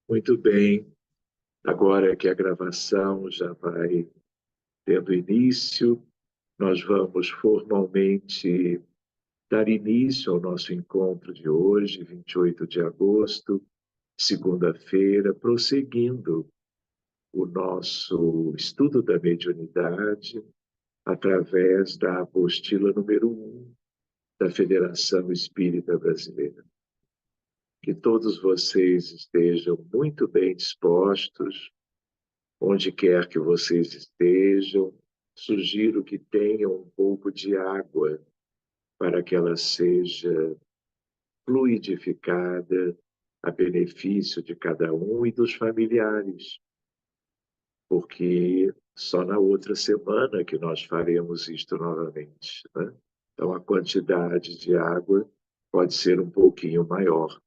Muito bem, agora que a gravação já vai tendo início, nós vamos formalmente dar início ao nosso encontro de hoje, 28 de agosto, segunda-feira, prosseguindo o nosso estudo da mediunidade através da apostila número 1 da Federação Espírita Brasileira. Que todos vocês estejam muito bem dispostos, onde quer que vocês estejam. Sugiro que tenham um pouco de água para que ela seja fluidificada a benefício de cada um e dos familiares, porque só na outra semana que nós faremos isto novamente, né? Então, a quantidade de água pode ser um pouquinho maior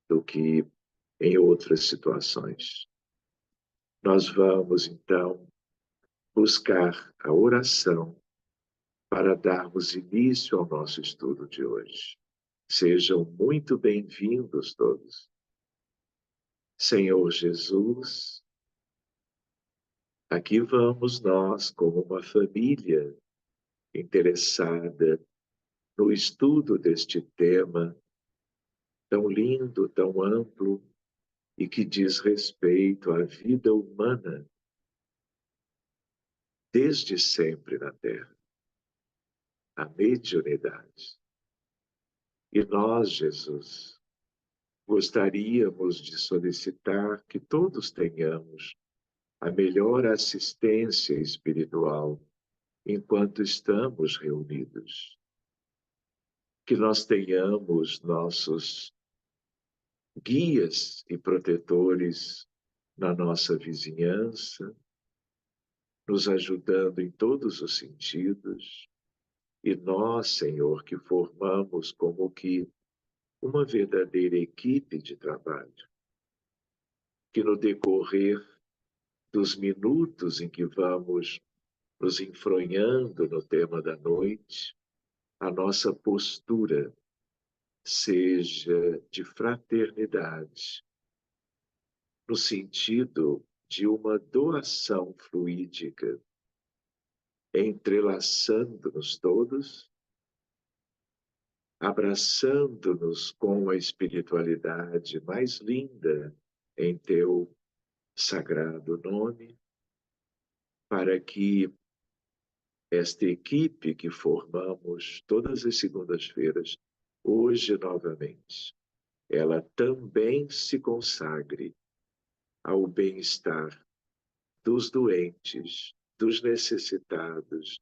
do que em outras situações. Nós vamos, então, buscar a oração para darmos início ao nosso estudo de hoje. Sejam muito bem-vindos todos. Senhor Jesus, aqui vamos nós, como uma família interessada no estudo deste tema tão lindo, tão amplo e que diz respeito à vida humana desde sempre na Terra, a mediunidade. E nós, Jesus, gostaríamos de solicitar que todos tenhamos a melhor assistência espiritual enquanto estamos reunidos. Que nós tenhamos nossos guias e protetores na nossa vizinhança, nos ajudando em todos os sentidos, e nós, Senhor, que formamos como que uma verdadeira equipe de trabalho, que no decorrer dos minutos em que vamos nos enfronhando no tema da noite, a nossa postura seja de fraternidade, no sentido de uma doação fluídica, entrelaçando-nos todos, abraçando-nos com a espiritualidade mais linda em teu sagrado nome, para que esta equipe que formamos todas as segundas-feiras, hoje novamente, ela também se consagre ao bem-estar dos doentes, dos necessitados,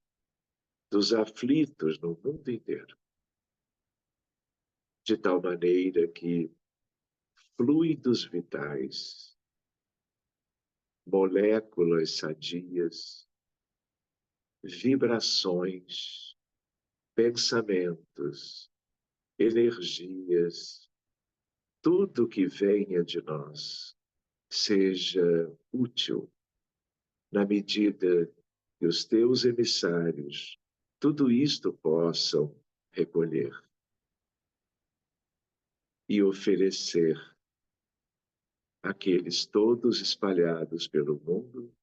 dos aflitos no mundo inteiro, de tal maneira que fluidos vitais, moléculas sadias, vibrações, pensamentos, energias, tudo que venha de nós seja útil na medida que os teus emissários tudo isto possam recolher e oferecer àqueles todos espalhados pelo mundo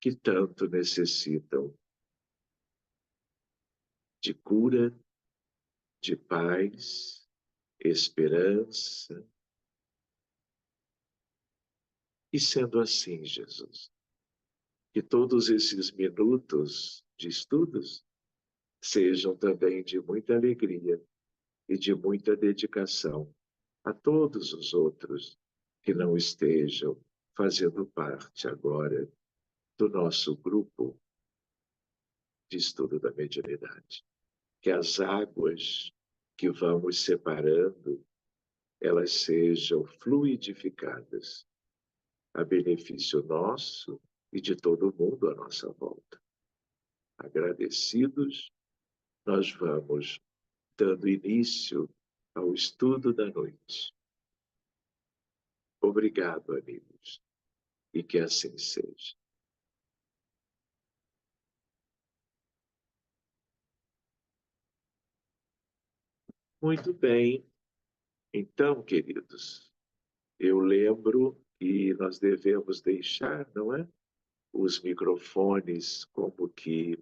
que tanto necessitam de cura, de paz, esperança. E sendo assim, Jesus, que todos esses minutos de estudos sejam também de muita alegria e de muita dedicação a todos os outros que não estejam fazendo parte agora do nosso grupo de estudo da mediunidade. Que as águas que vamos separando, elas sejam fluidificadas a benefício nosso e de todo mundo à nossa volta. Agradecidos, nós vamos dando início ao estudo da noite. Obrigado, amigos, e que assim seja. Muito bem. Então, queridos, eu lembro que nós devemos deixar, não é? Os microfones como que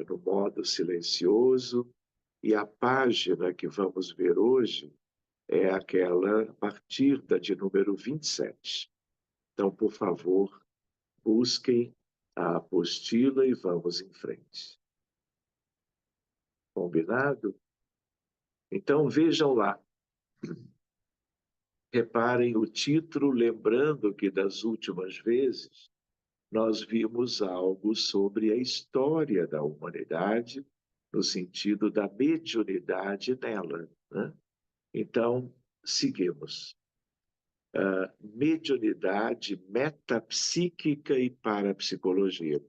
no modo silencioso, e a página que vamos ver hoje é aquela a partir da de número 27. Então, por favor, busquem a apostila e vamos em frente. Combinado? Então, vejam lá. Reparem o título, lembrando que das últimas vezes nós vimos algo sobre a história da humanidade, no sentido da mediunidade nela, né? Então, seguimos. Mediunidade, metapsíquica e parapsicologia.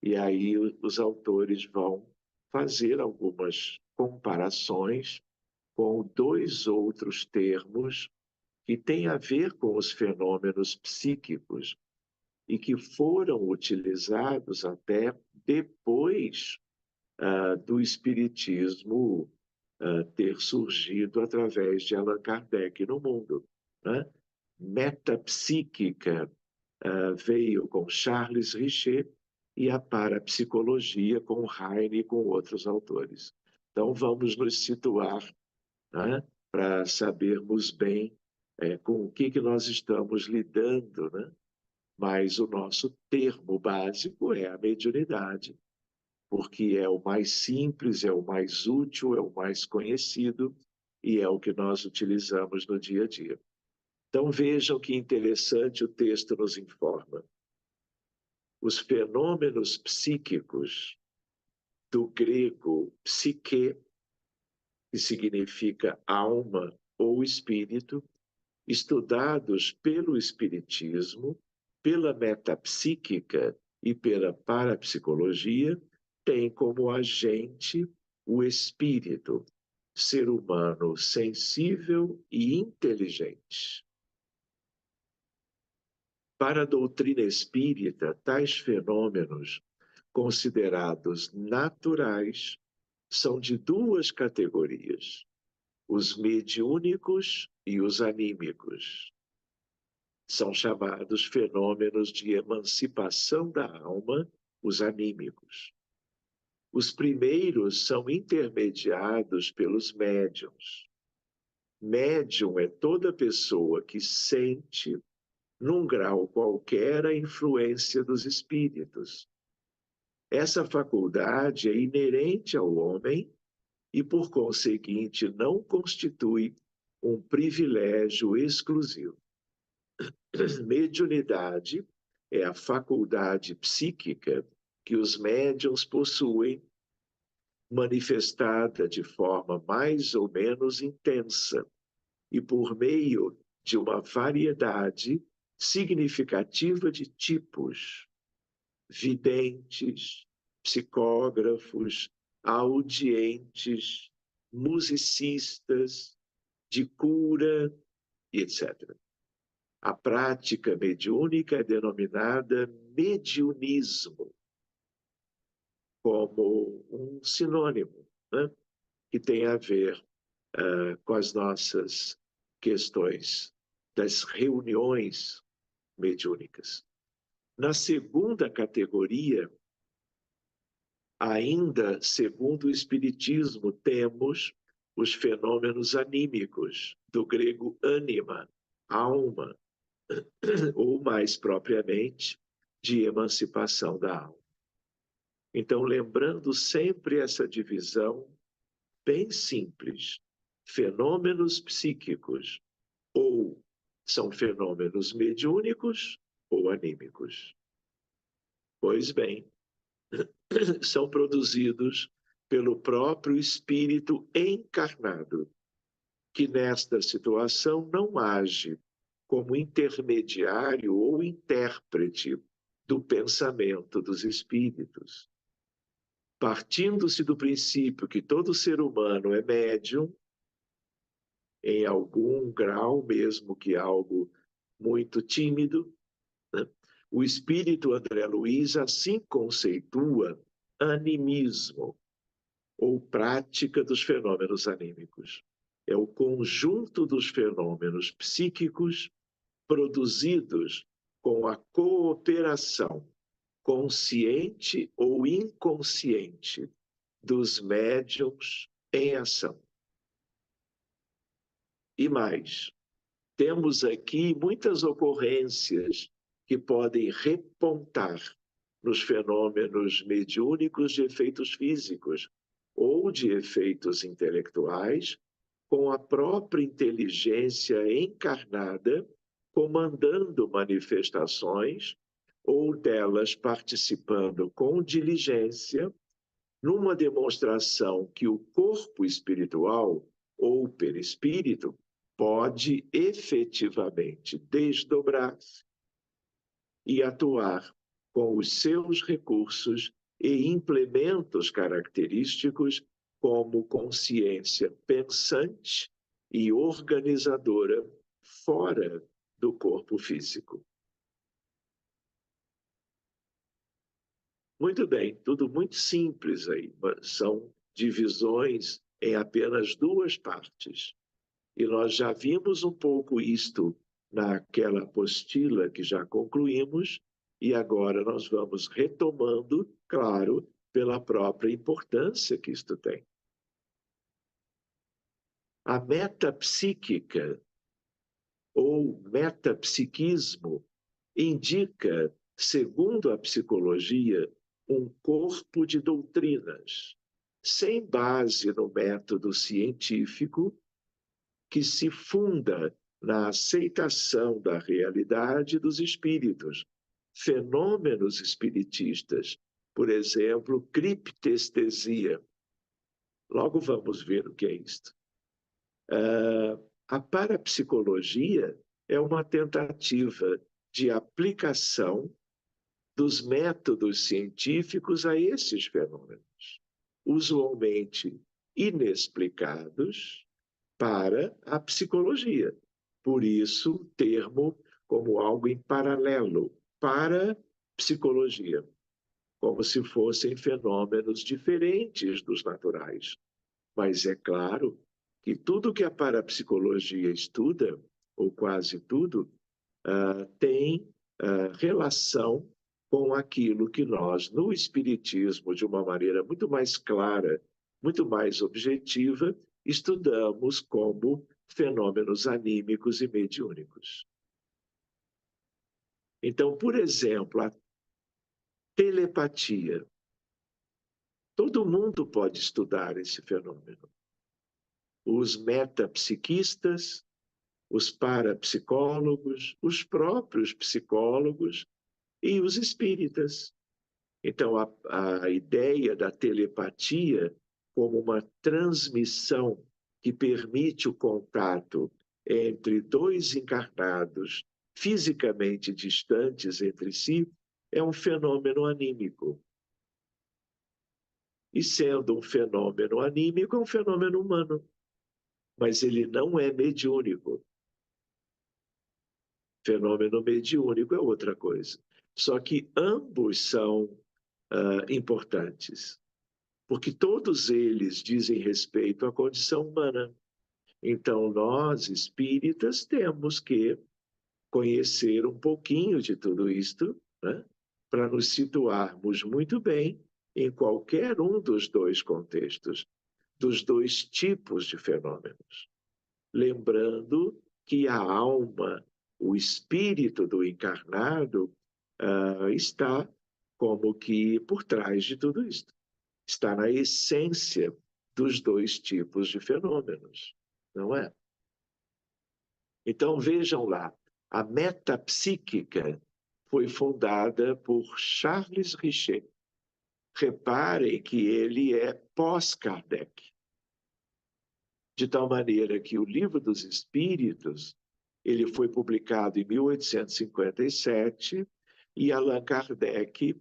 E aí os autores vão fazer algumas comparações com dois outros termos que têm a ver com os fenômenos psíquicos e que foram utilizados até depois do espiritismo ter surgido através de Allan Kardec no mundo, né? Metapsíquica veio com Charles Richer e a parapsicologia com Heine e com outros autores. Então, vamos nos situar, né, para sabermos bem com o que nós estamos lidando, né? Mas o nosso termo básico é a mediunidade, porque é o mais simples, é o mais útil, é o mais conhecido e é o que nós utilizamos no dia a dia. Então vejam que interessante o texto nos informa. Os fenômenos psíquicos, do grego psique, que significa alma ou espírito, estudados pelo espiritismo, pela metapsíquica e pela parapsicologia, têm como agente o espírito, ser humano sensível e inteligente. Para a doutrina espírita, tais fenômenos, considerados naturais, são de duas categorias: os mediúnicos e os anímicos. São chamados fenômenos de emancipação da alma, os anímicos. Os primeiros são intermediados pelos médiuns. Médium é toda pessoa que sente, num grau qualquer, a influência dos espíritos. Essa faculdade é inerente ao homem e, por conseguinte, não constitui um privilégio exclusivo. Mediunidade é a faculdade psíquica que os médiuns possuem, manifestada de forma mais ou menos intensa e por meio de uma variedade significativa de tipos: videntes, psicógrafos, audientes, musicistas, de cura, etc. A prática mediúnica é denominada mediunismo, como um sinônimo, né, que tem a ver com as nossas questões das reuniões mediúnicas. Na segunda categoria, ainda segundo o Espiritismo, temos os fenômenos anímicos, do grego ânima, alma, ou mais propriamente, de emancipação da alma. Então, lembrando sempre essa divisão bem simples: fenômenos psíquicos ou são fenômenos mediúnicos ou anímicos. Pois bem, são produzidos pelo próprio espírito encarnado, que nesta situação não age como intermediário ou intérprete do pensamento dos espíritos. Partindo-se do princípio que todo ser humano é médium, em algum grau, mesmo que algo muito tímido, né? O espírito André Luiz assim conceitua animismo, ou prática dos fenômenos anímicos. é o conjunto dos fenômenos psíquicos produzidos com a cooperação consciente ou inconsciente dos médiuns em ação. E mais, temos aqui muitas ocorrências que podem repontar nos fenômenos mediúnicos de efeitos físicos ou de efeitos intelectuais, com a própria inteligência encarnada comandando manifestações ou delas participando com diligência numa demonstração que o corpo espiritual ou perispírito pode efetivamente desdobrar-se e atuar com os seus recursos e implementos característicos como consciência pensante e organizadora fora do corpo físico. Muito bem, tudo muito simples aí, são divisões em apenas duas partes. E nós já vimos um pouco isto naquela apostila que já concluímos, e agora nós vamos retomando, claro, pela própria importância que isto tem. A metapsíquica, ou metapsiquismo, indica, segundo a psicologia, um corpo de doutrinas, sem base no método científico, que se funda na aceitação da realidade dos espíritos, fenômenos espiritistas, por exemplo, criptestesia. Logo vamos ver o que é isto. A parapsicologia é uma tentativa de aplicação dos métodos científicos a esses fenômenos, usualmente inexplicados, para a psicologia. Por isso, o termo como algo em paralelo, para psicologia, como se fossem fenômenos diferentes dos naturais. Mas é claro que tudo que a parapsicologia estuda, ou quase tudo, tem relação com aquilo que nós, no Espiritismo, de uma maneira muito mais clara, muito mais objetiva, estudamos como fenômenos anímicos e mediúnicos. Então, por exemplo, a telepatia. Todo mundo pode estudar esse fenômeno. Os metapsiquistas, os parapsicólogos, os próprios psicólogos e os espíritas. Então, a ideia da telepatia como uma transmissão que permite o contato entre dois encarnados fisicamente distantes entre si é um fenômeno anímico. E sendo um fenômeno anímico, é um fenômeno humano. Mas ele não é mediúnico. Fenômeno mediúnico é outra coisa. Só que ambos são importantes, porque todos eles dizem respeito à condição humana. Então, nós, espíritas, temos que conhecer um pouquinho de tudo isto, né, para nos situarmos muito bem em qualquer um dos dois contextos, dos dois tipos de fenômenos. Lembrando que a alma, o espírito do encarnado, está como que por trás de tudo isso. Está na essência dos dois tipos de fenômenos, não é? Então, vejam lá, a metapsíquica foi fundada por Charles Richet. Reparem que ele é pós-Kardec. De tal maneira que o Livro dos Espíritos ele foi publicado em 1857 e Allan Kardec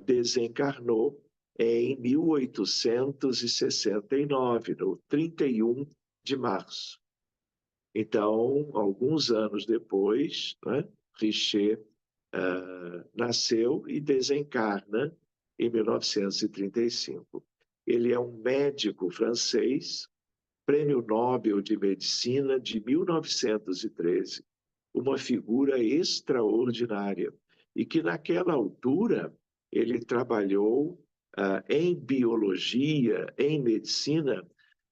desencarnou em 1869, no 31 de março. Então, alguns anos depois, né, Richet nasceu e desencarna em 1935. Ele é um médico francês Prêmio Nobel de Medicina de 1913, uma figura extraordinária, e que naquela altura ele trabalhou em biologia, em medicina,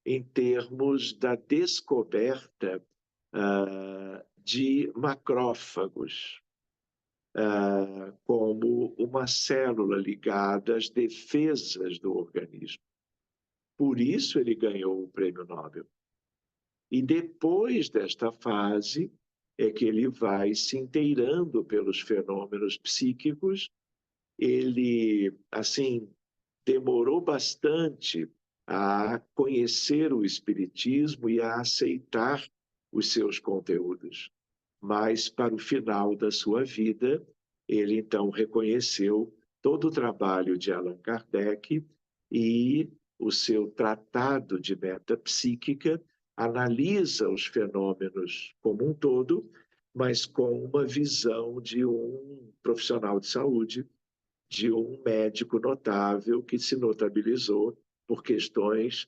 em termos da descoberta de macrófagos, como uma célula ligada às defesas do organismo. Por isso ele ganhou o Prêmio Nobel. E depois desta fase é que ele vai se inteirando pelos fenômenos psíquicos. Ele, assim, demorou bastante a conhecer o Espiritismo e a aceitar os seus conteúdos. Mas, para o final da sua vida, ele então reconheceu todo o trabalho de Allan Kardec e o seu tratado de metapsíquica analisa os fenômenos como um todo, mas com uma visão de um profissional de saúde, de um médico notável que se notabilizou por questões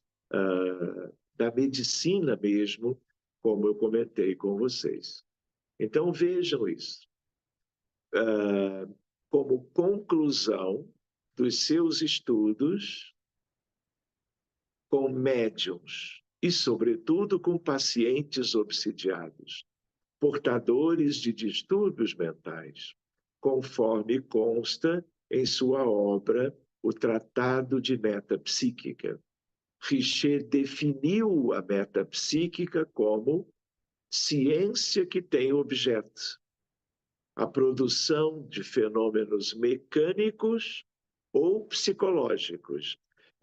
da medicina mesmo, como eu comentei com vocês. Então, vejam isso. Como conclusão dos seus estudos com médiums e, sobretudo, com pacientes obsidiados, portadores de distúrbios mentais, conforme consta em sua obra O Tratado de Metapsíquica. Richer definiu a metapsíquica como ciência que tem objeto, a produção de fenômenos mecânicos ou psicológicos,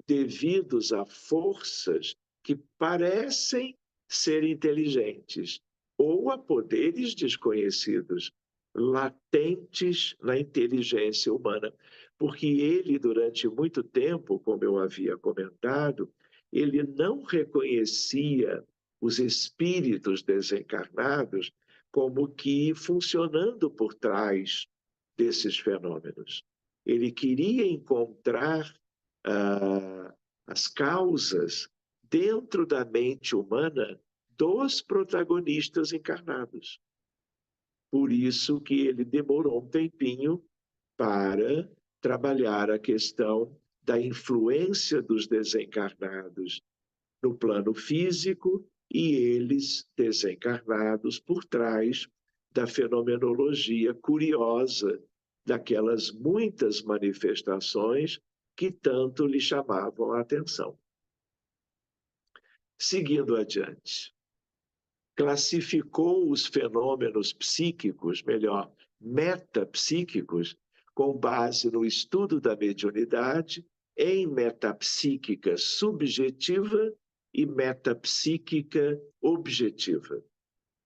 devidos a forças que parecem ser inteligentes ou a poderes desconhecidos, latentes na inteligência humana. Porque ele, durante muito tempo, como eu havia comentado, ele não reconhecia os espíritos desencarnados como que funcionando por trás desses fenômenos. Ele queria encontrar as causas dentro da mente humana dos protagonistas encarnados. Por isso que ele demorou um tempinho para trabalhar a questão da influência dos desencarnados no plano físico e eles desencarnados por trás da fenomenologia curiosa daquelas muitas manifestações que tanto lhe chamavam a atenção. Seguindo adiante, classificou os fenômenos psíquicos, melhor, metapsíquicos, com base no estudo da mediunidade em metapsíquica subjetiva e metapsíquica objetiva,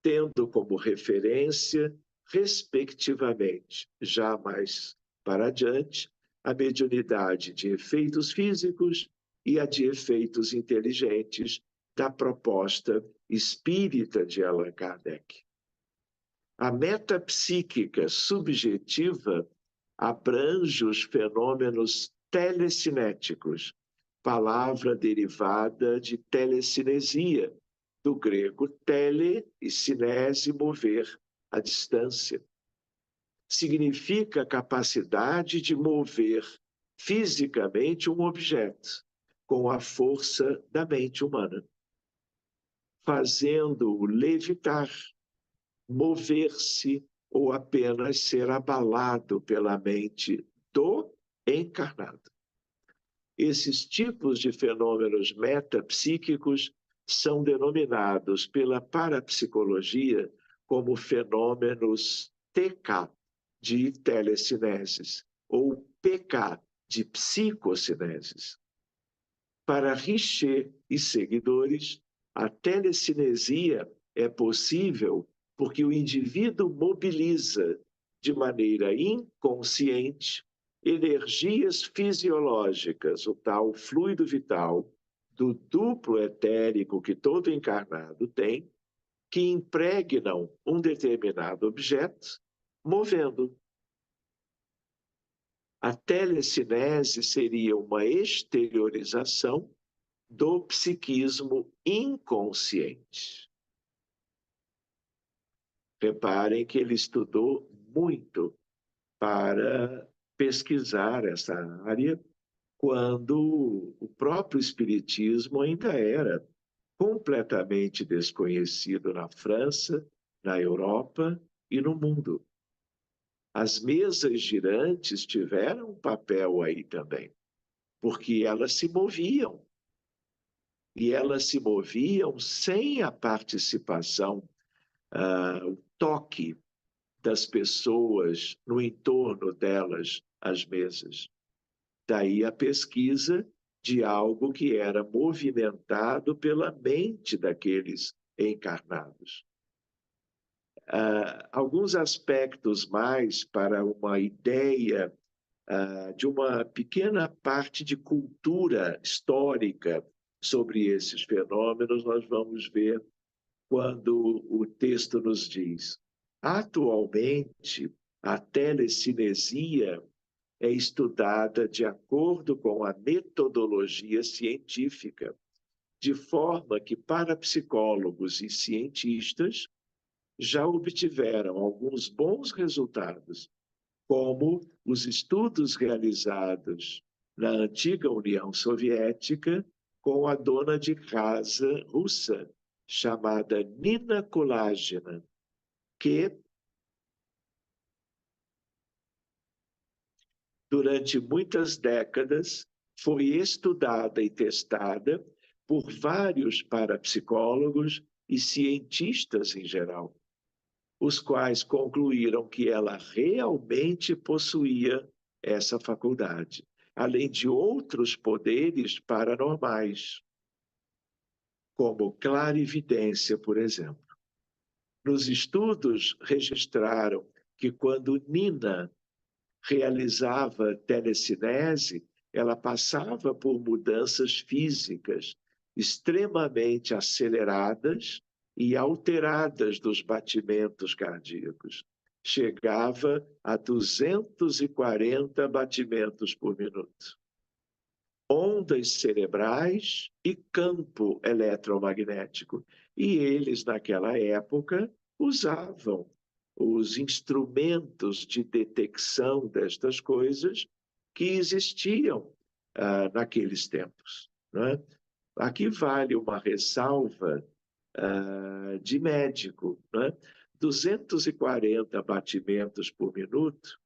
tendo como referência, respectivamente, já mais para adiante, a mediunidade de efeitos físicos e a de efeitos inteligentes da proposta espírita de Allan Kardec. A metapsíquica subjetiva abrange os fenômenos telecinéticos, palavra derivada de telecinesia, do grego tele e cinese, mover, à distância. Significa a capacidade de mover fisicamente um objeto com a força da mente humana, fazendo-o levitar, mover-se ou apenas ser abalado pela mente do encarnado. Esses tipos de fenômenos metapsíquicos são denominados pela parapsicologia como fenômenos TK, de telecineses, ou PK, de psicocineses. Para Richer e seguidores, a telecinesia é possível porque o indivíduo mobiliza de maneira inconsciente energias fisiológicas, o tal fluido vital, do duplo etérico que todo encarnado tem, que impregnam um determinado objeto, movendo. A telecinese seria uma exteriorização do psiquismo inconsciente. Reparem que ele estudou muito para pesquisar essa área, quando o próprio espiritismo ainda era completamente desconhecido na França, na Europa e no mundo. As mesas girantes tiveram um papel aí também, porque elas se moviam. E elas se moviam sem a participação, o toque das pessoas no entorno delas, as mesas. Daí a pesquisa de algo que era movimentado pela mente daqueles encarnados. Alguns aspectos mais para uma ideia de uma pequena parte de cultura histórica sobre esses fenômenos, nós vamos ver quando o texto nos diz: atualmente, a telecinesia é estudada de acordo com a metodologia científica, de forma que parapsicólogos e cientistas já obtiveram alguns bons resultados, como os estudos realizados na antiga União Soviética com a dona de casa russa, chamada Nina Kulagina, que durante muitas décadas foi estudada e testada por vários parapsicólogos e cientistas em geral, os quais concluíram que ela realmente possuía essa faculdade, além de outros poderes paranormais, como clarividência, por exemplo. Nos estudos registraram que quando Nina realizava telecinese, ela passava por mudanças físicas extremamente aceleradas e alteradas dos batimentos cardíacos. Chegava a 240 batimentos por minuto. Ondas cerebrais e campo eletromagnético. E eles, naquela época, usavam os instrumentos de detecção destas coisas que existiam naqueles tempos. Não é? Aqui vale uma ressalva de médico. Não é? 240 batimentos por minuto,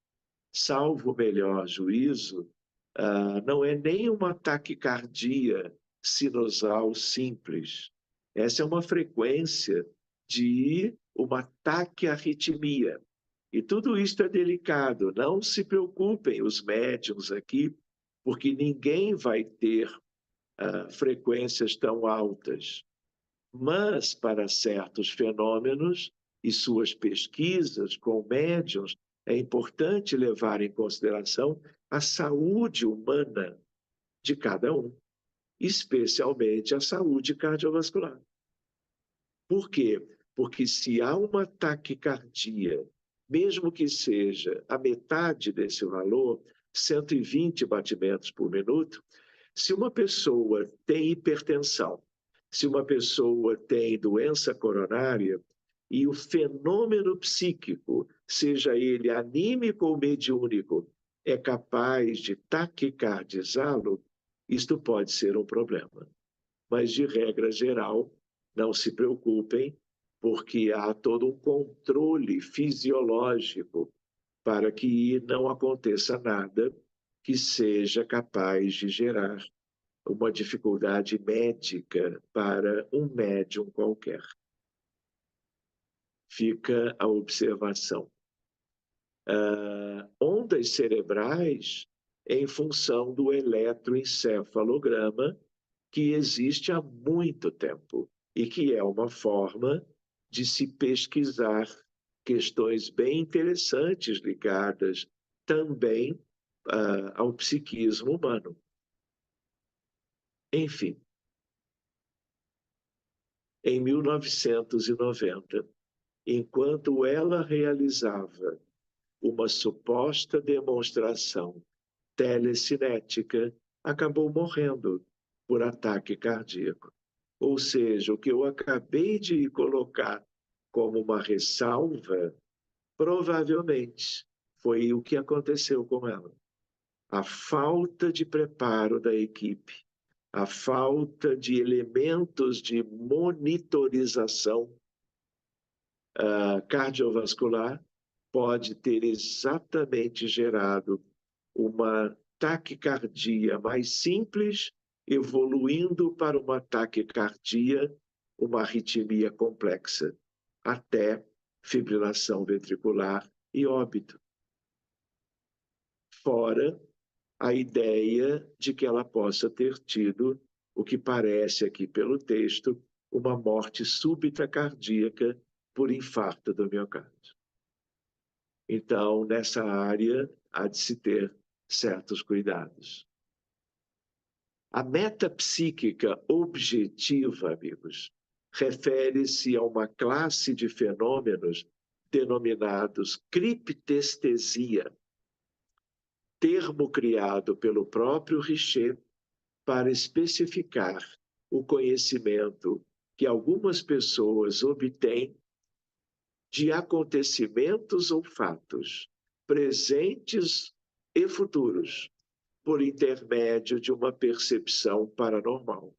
salvo o melhor juízo, não é nem uma taquicardia sinusal simples. Essa é uma frequência de uma taquiarritmia. E tudo isto é delicado. Não se preocupem os médiuns aqui, porque ninguém vai ter frequências tão altas. Mas, para certos fenômenos e suas pesquisas com médiuns, é importante levar em consideração a saúde humana de cada um, especialmente a saúde cardiovascular. Por quê? Porque se há uma taquicardia, mesmo que seja a metade desse valor, 120 batimentos por minuto, se uma pessoa tem hipertensão, se uma pessoa tem doença coronária e o fenômeno psíquico, seja ele anímico ou mediúnico, é capaz de taquicardizá-lo, isto pode ser um problema. Mas, de regra geral, não se preocupem, porque há todo um controle fisiológico para que não aconteça nada que seja capaz de gerar uma dificuldade médica para um médium qualquer. Fica a observação. Ondas cerebrais em função do eletroencefalograma, que existe há muito tempo e que é uma forma de se pesquisar questões bem interessantes ligadas também ao psiquismo humano. Enfim, em 1990, enquanto ela realizava uma suposta demonstração telecinética, acabou morrendo por ataque cardíaco. Ou seja, o que eu acabei de colocar como uma ressalva, provavelmente foi o que aconteceu com ela. A falta de preparo da equipe, a falta de elementos de monitorização cardiovascular pode ter exatamente gerado uma taquicardia mais simples, evoluindo para uma taquicardia, uma arritmia complexa, até fibrilação ventricular e óbito. Fora a ideia de que ela possa ter tido, o que parece aqui pelo texto, uma morte súbita cardíaca por infarto do miocárdio. Então, nessa área, há de se ter certos cuidados. A metapsíquica objetiva, amigos, refere-se a uma classe de fenômenos denominados criptestesia, termo criado pelo próprio Richer para especificar o conhecimento que algumas pessoas obtêm de acontecimentos ou fatos presentes e futuros por intermédio de uma percepção paranormal,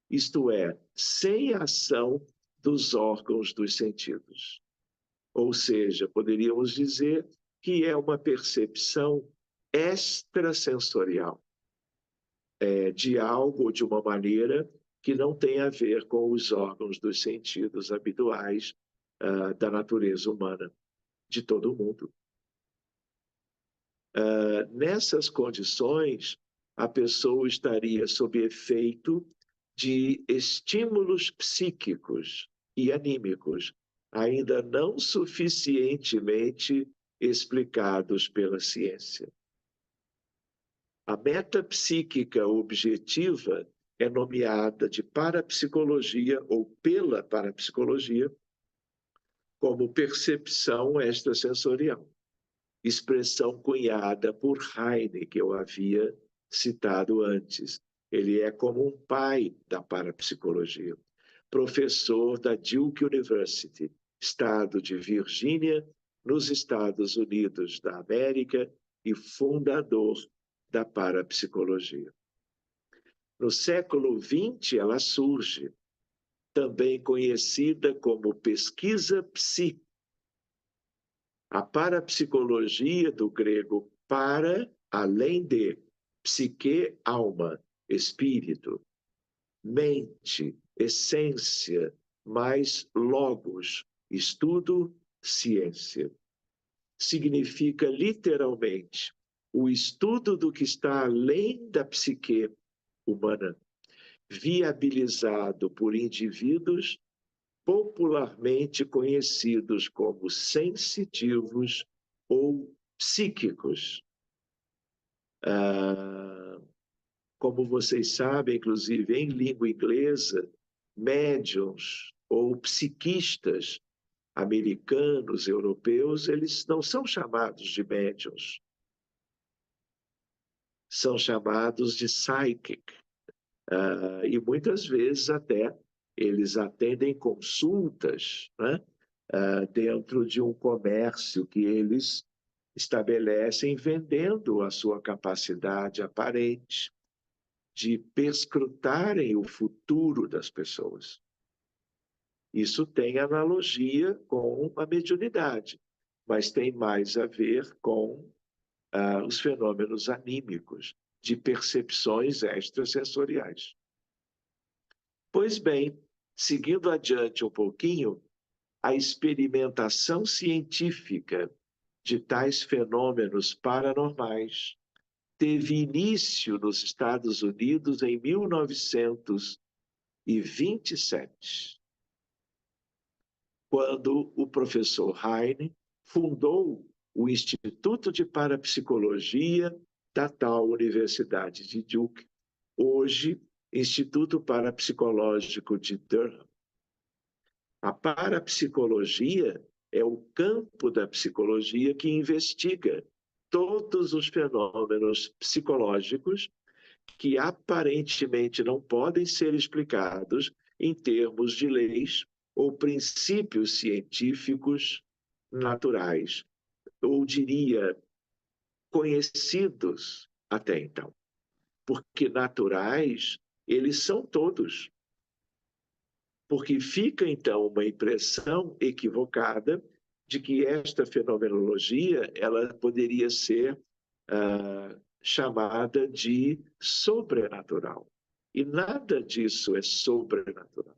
isto é, sem ação dos órgãos dos sentidos. Ou seja, poderíamos dizer que é uma percepção extrasensorial, de algo ou de uma maneira que não tem a ver com os órgãos dos sentidos habituais da natureza humana, de todo o mundo. Nessas condições, a pessoa estaria sob efeito de estímulos psíquicos e anímicos, ainda não suficientemente explicados pela ciência. A metapsíquica objetiva é nomeada de parapsicologia ou pela parapsicologia como percepção extrasensorial, expressão cunhada por Heine, que eu havia citado antes. Ele é como um pai da parapsicologia, professor da Duke University, estado de Virgínia, nos Estados Unidos da América, e fundador da parapsicologia. No século XX, ela surge, também conhecida como pesquisa psi. A parapsicologia, do grego para, além de, psique, alma, espírito, mente, essência, mais logos, estudo, ciência. Significa literalmente o estudo do que está além da psique humana, viabilizado por indivíduos popularmente conhecidos como sensitivos ou psíquicos. Como vocês sabem, inclusive em língua inglesa, médiums ou psiquistas americanos, europeus, eles não são chamados de médiums, são chamados de psychic. E muitas vezes até eles atendem consultas, né, dentro de um comércio que eles estabelecem, vendendo a sua capacidade aparente de perscrutarem o futuro das pessoas. Isso tem analogia com a mediunidade, mas tem mais a ver com os fenômenos anímicos, de percepções extrasensoriais. Pois bem, seguindo adiante um pouquinho, a experimentação científica de tais fenômenos paranormais teve início nos Estados Unidos em 1927, quando o professor Heine fundou o Instituto de Parapsicologia da tal Universidade de Duke, hoje Instituto Parapsicológico de Durham. A parapsicologia é o campo da psicologia que investiga todos os fenômenos psicológicos que aparentemente não podem ser explicados em termos de leis ou princípios científicos naturais, ou diria, conhecidos até então. Porque naturais, eles são todos. Porque fica, então, uma impressão equivocada de que esta fenomenologia ela poderia ser chamada de sobrenatural. E nada disso é sobrenatural.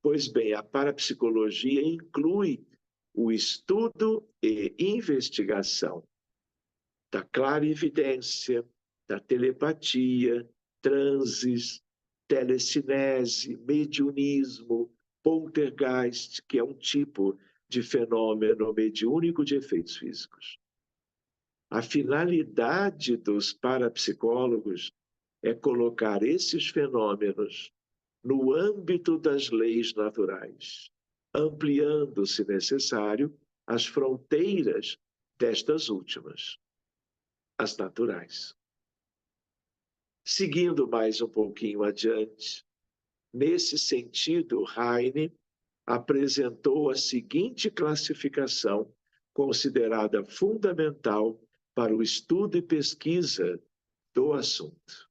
Pois bem, a parapsicologia inclui o estudo e investigação da clarividência, da telepatia, transes, telecinese, mediunismo, poltergeist, que é um tipo de fenômeno mediúnico de efeitos físicos. A finalidade dos parapsicólogos é colocar esses fenômenos no âmbito das leis naturais, ampliando, se necessário, as fronteiras destas últimas, as naturais. Seguindo mais um pouquinho adiante, nesse sentido, Heine apresentou a seguinte classificação, considerada fundamental para o estudo e pesquisa do assunto.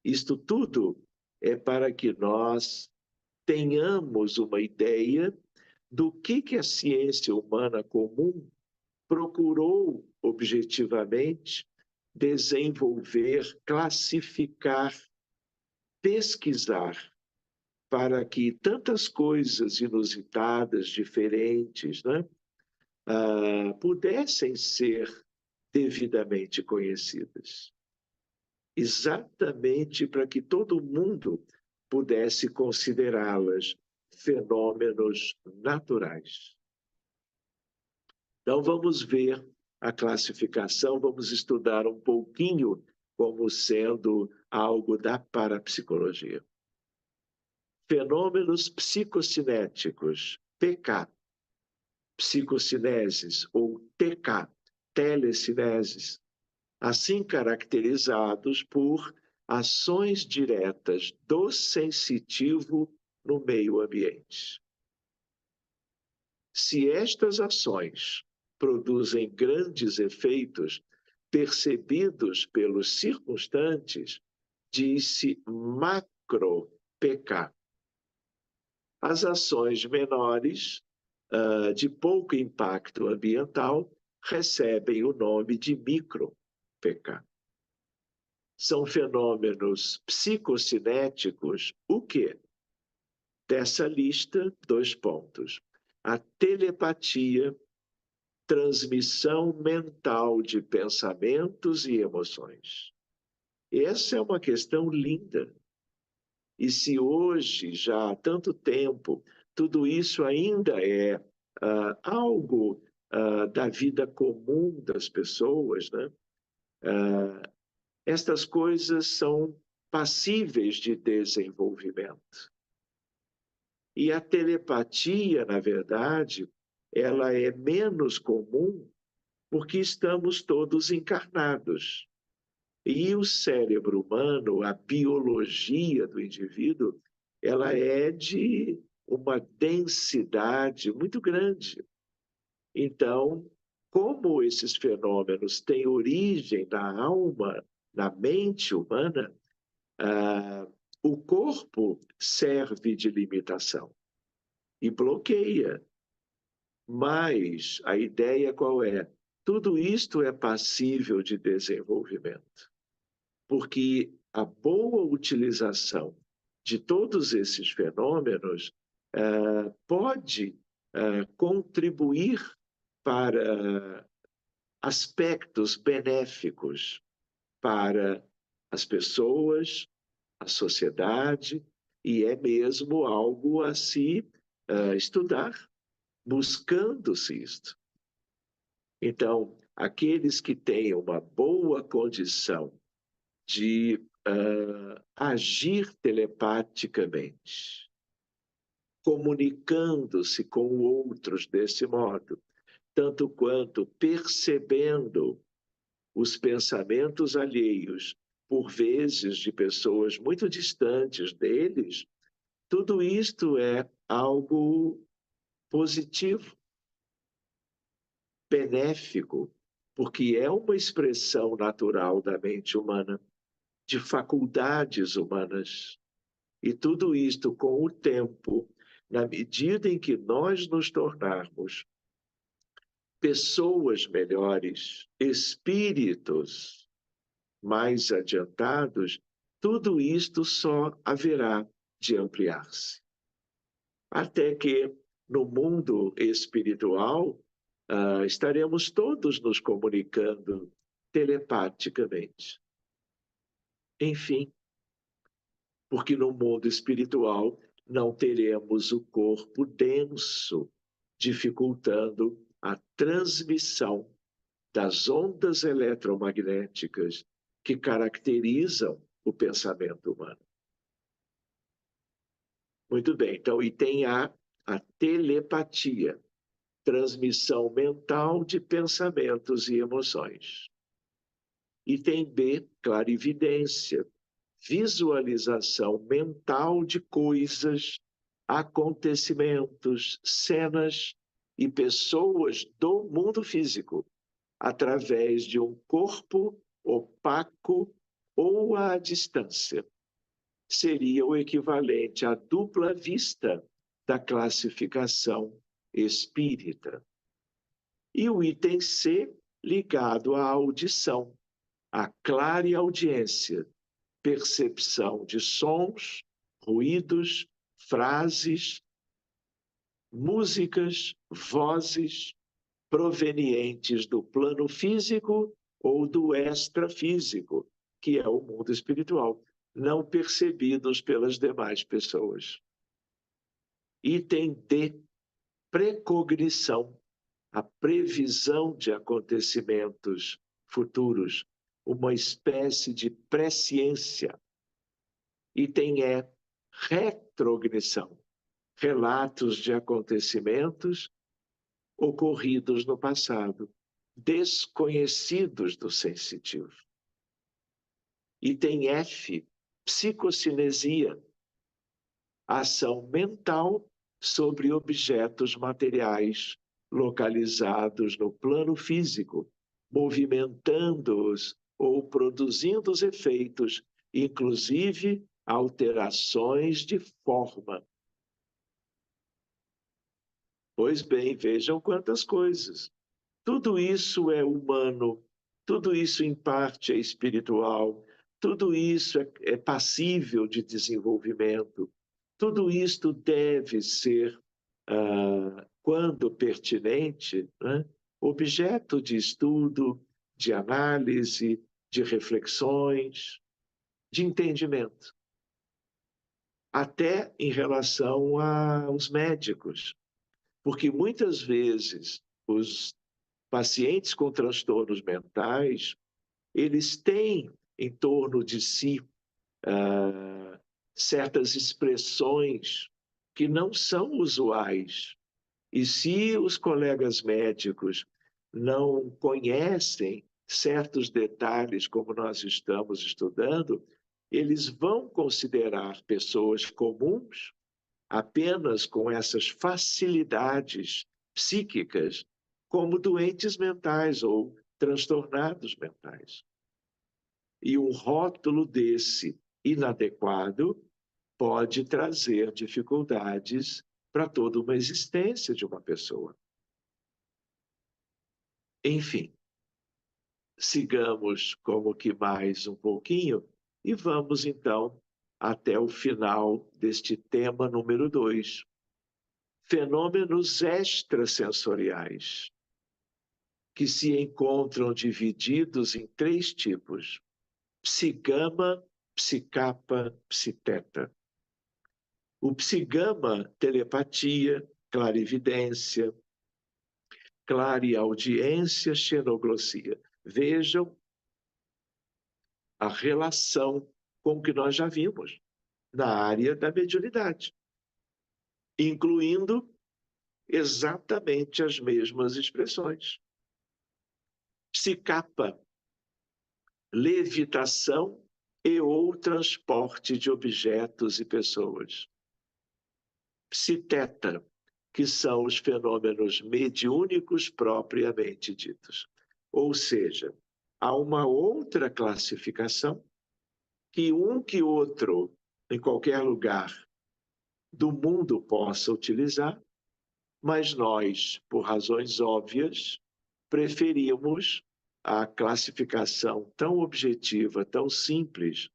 Isto tudo é para que nós tenhamos uma ideia do que a ciência humana comum procurou objetivamente desenvolver, classificar, pesquisar, para que tantas coisas inusitadas, diferentes, né, pudessem ser devidamente conhecidas. Exatamente para que todo mundo pudesse considerá-las fenômenos naturais. Então, vamos ver a classificação, vamos estudar um pouquinho como sendo algo da parapsicologia. Fenômenos psicocinéticos, PK, psicocineses ou TK, telecineses, assim caracterizados por ações diretas do sensitivo no meio ambiente. Se estas ações produzem grandes efeitos percebidos pelos circunstantes, diz-se macro-PK. As ações menores, de pouco impacto ambiental, recebem o nome de micro-PK. São fenômenos psicocinéticos, o quê? Dessa lista, 2 pontos. A telepatia, transmissão mental de pensamentos e emoções. Essa é uma questão linda. E se hoje, já há tanto tempo, tudo isso ainda é algo da vida comum das pessoas, né? Estas coisas são passíveis de desenvolvimento. E a telepatia, na verdade, ela é menos comum porque estamos todos encarnados. E o cérebro humano, a biologia do indivíduo, ela é de uma densidade muito grande. Então, como esses fenômenos têm origem na alma, na mente humana, o corpo serve de limitação e bloqueia. Mas a ideia qual é? Tudo isto é passível de desenvolvimento, porque a boa utilização de todos esses fenômenos pode contribuir para aspectos benéficos para as pessoas, a sociedade, e é mesmo algo a se estudar, buscando-se isto. Então, aqueles que têm uma boa condição de agir telepaticamente, comunicando-se com outros desse modo, tanto quanto percebendo os pensamentos alheios, por vezes de pessoas muito distantes deles, tudo isto é algo positivo, benéfico, porque é uma expressão natural da mente humana, de faculdades humanas. E tudo isto, com o tempo, na medida em que nós nos tornarmos pessoas melhores, espíritos mais adiantados, tudo isto só haverá de ampliar-se. Até que, no mundo espiritual, estaremos todos nos comunicando telepaticamente. Enfim, porque no mundo espiritual não teremos o corpo denso, dificultando a transmissão das ondas eletromagnéticas que caracterizam o pensamento humano. Muito bem, então, e tem a telepatia, transmissão mental de pensamentos e emoções. E tem B, clarividência, visualização mental de coisas, acontecimentos, cenas e pessoas do mundo físico, através de um corpo opaco ou à distância. Seria o equivalente à dupla vista da classificação espírita. E o item C, ligado à audição, a clareaudiência, percepção de sons, ruídos, frases, músicas, vozes provenientes do plano físico ou do extrafísico, que é o mundo espiritual, não percebidos pelas demais pessoas. Item D, precognição, a previsão de acontecimentos futuros, uma espécie de presciência. Item E, retrognição, relatos de acontecimentos ocorridos no passado, desconhecidos do sensitivo. Item F, psicocinesia, ação mental sobre objetos materiais localizados no plano físico, movimentando-os ou produzindo os efeitos, inclusive alterações de forma. Pois bem, vejam quantas coisas. Tudo isso é humano, tudo isso em parte é espiritual, tudo isso é passível de desenvolvimento, tudo isto deve ser, quando pertinente, né, objeto de estudo, de análise, de reflexões, de entendimento. Até em relação aos médicos, porque muitas vezes os pacientes com transtornos mentais, eles têm em torno de si certas expressões que não são usuais. E se os colegas médicos não conhecem certos detalhes como nós estamos estudando, eles vão considerar pessoas comuns apenas com essas facilidades psíquicas como doentes mentais ou transtornados mentais. E um rótulo desse inadequado pode trazer dificuldades para toda uma existência de uma pessoa. Enfim, sigamos como que mais um pouquinho e vamos então até o final deste tema número 2. Fenômenos extrasensoriais, que se encontram divididos em 3 tipos: psigama, psicapa, psiteta. O psigama, telepatia, clarividência, clareaudiência, xenoglossia. Vejam a relação com o que nós já vimos na área da mediunidade, incluindo exatamente as mesmas expressões. Psicapa levitação e ou transporte de objetos e pessoas. Psiteta, que são os fenômenos mediúnicos propriamente ditos. Ou seja, há uma outra classificação que outro, em qualquer lugar do mundo, possa utilizar, mas nós, por razões óbvias, preferimos a classificação tão objetiva, tão simples,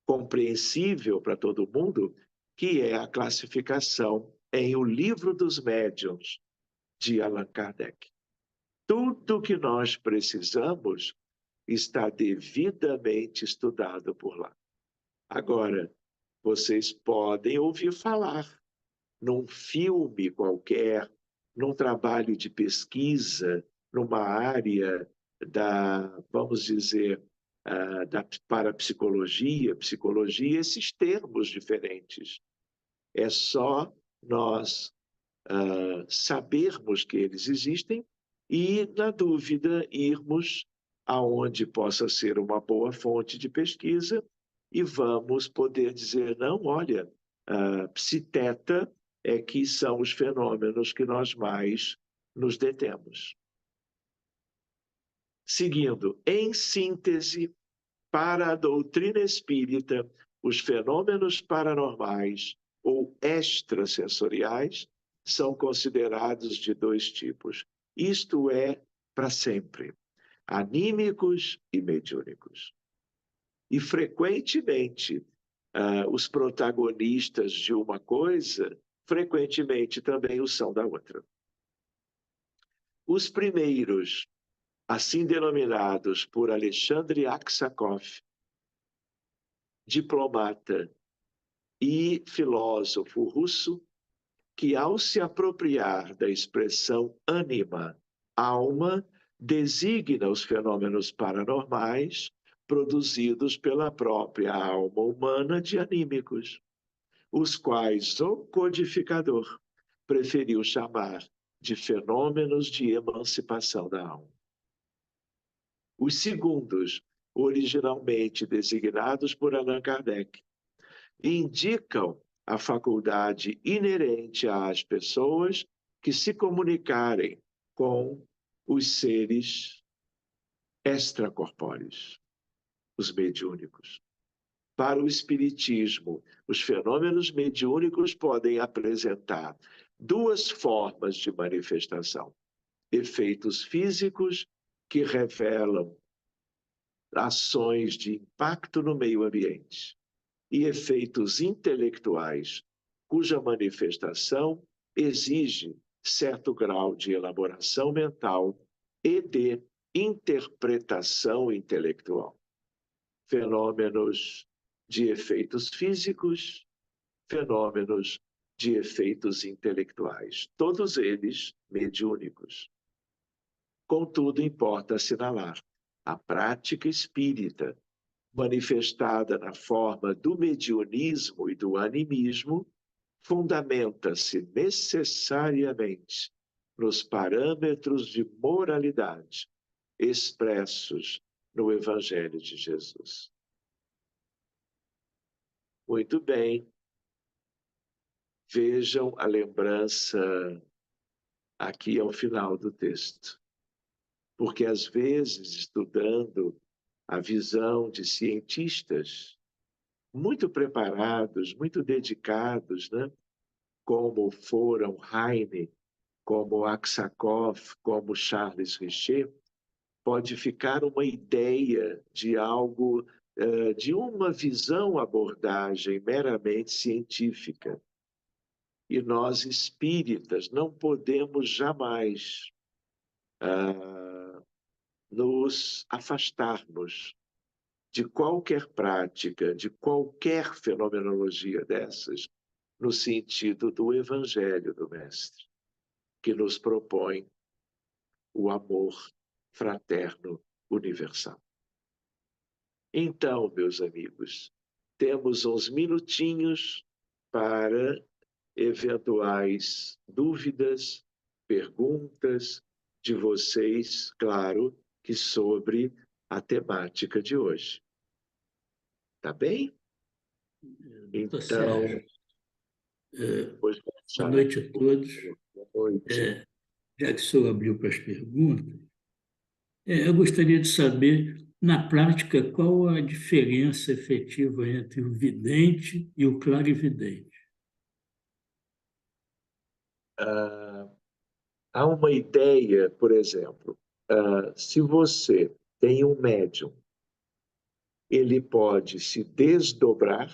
compreensível para todo mundo, que é a classificação em O Livro dos Médiuns, de Allan Kardec. Tudo que nós precisamos está devidamente estudado por lá. Agora, vocês podem ouvir falar num filme qualquer, num trabalho de pesquisa, numa área da, vamos dizer, da parapsicologia, psicologia, esses termos diferentes. É só nós sabermos que eles existem e, na dúvida, irmos aonde possa ser uma boa fonte de pesquisa e vamos poder dizer, não, olha, psiteta é que são os fenômenos que nós mais nos detemos. Seguindo, em síntese, para a doutrina espírita, os fenômenos paranormais ou extrasensoriais são considerados de dois tipos. Isto é, para sempre, anímicos e mediúnicos. E, frequentemente, os protagonistas de uma coisa, frequentemente também o são da outra. Os primeiros, assim denominados por Alexandre Aksakov, diplomata e filósofo russo, que ao se apropriar da expressão ânima, alma, designa os fenômenos paranormais produzidos pela própria alma humana de anímicos, os quais o codificador preferiu chamar de fenômenos de emancipação da alma. Os segundos, originalmente designados por Allan Kardec, indicam a faculdade inerente às pessoas que se comunicarem com os seres extracorpóreos, os mediúnicos. Para o Espiritismo, os fenômenos mediúnicos podem apresentar duas formas de manifestação: efeitos físicos, que revelam ações de impacto no meio ambiente, e efeitos intelectuais, cuja manifestação exige certo grau de elaboração mental e de interpretação intelectual. Fenômenos de efeitos físicos, fenômenos de efeitos intelectuais, todos eles mediúnicos. Contudo, importa assinalar a prática espírita, manifestada na forma do mediunismo e do animismo, fundamenta-se necessariamente nos parâmetros de moralidade expressos no Evangelho de Jesus. Muito bem. Vejam a lembrança aqui ao final do texto. Porque, às vezes, estudando a visão de cientistas muito preparados, muito dedicados, né? Como foram Heine, como Aksakov, como Charles Richer, pode ficar uma ideia de algo, de uma visão, abordagem meramente científica. E nós, espíritas, não podemos jamais nos afastarmos de qualquer prática, de qualquer fenomenologia dessas, no sentido do Evangelho do Mestre, que nos propõe o amor fraterno universal. Então, meus amigos, temos uns minutinhos para eventuais dúvidas, perguntas de vocês, claro, que sobre a temática de hoje. Tá bem? Doutor Então, Sérgio, hoje boa vamos noite a todos. boa noite. Já que o senhor abriu para as perguntas, eu gostaria de saber, na prática, qual a diferença efetiva entre o vidente e o clarividente. Há uma ideia, por exemplo, se você tem um médium, ele pode se desdobrar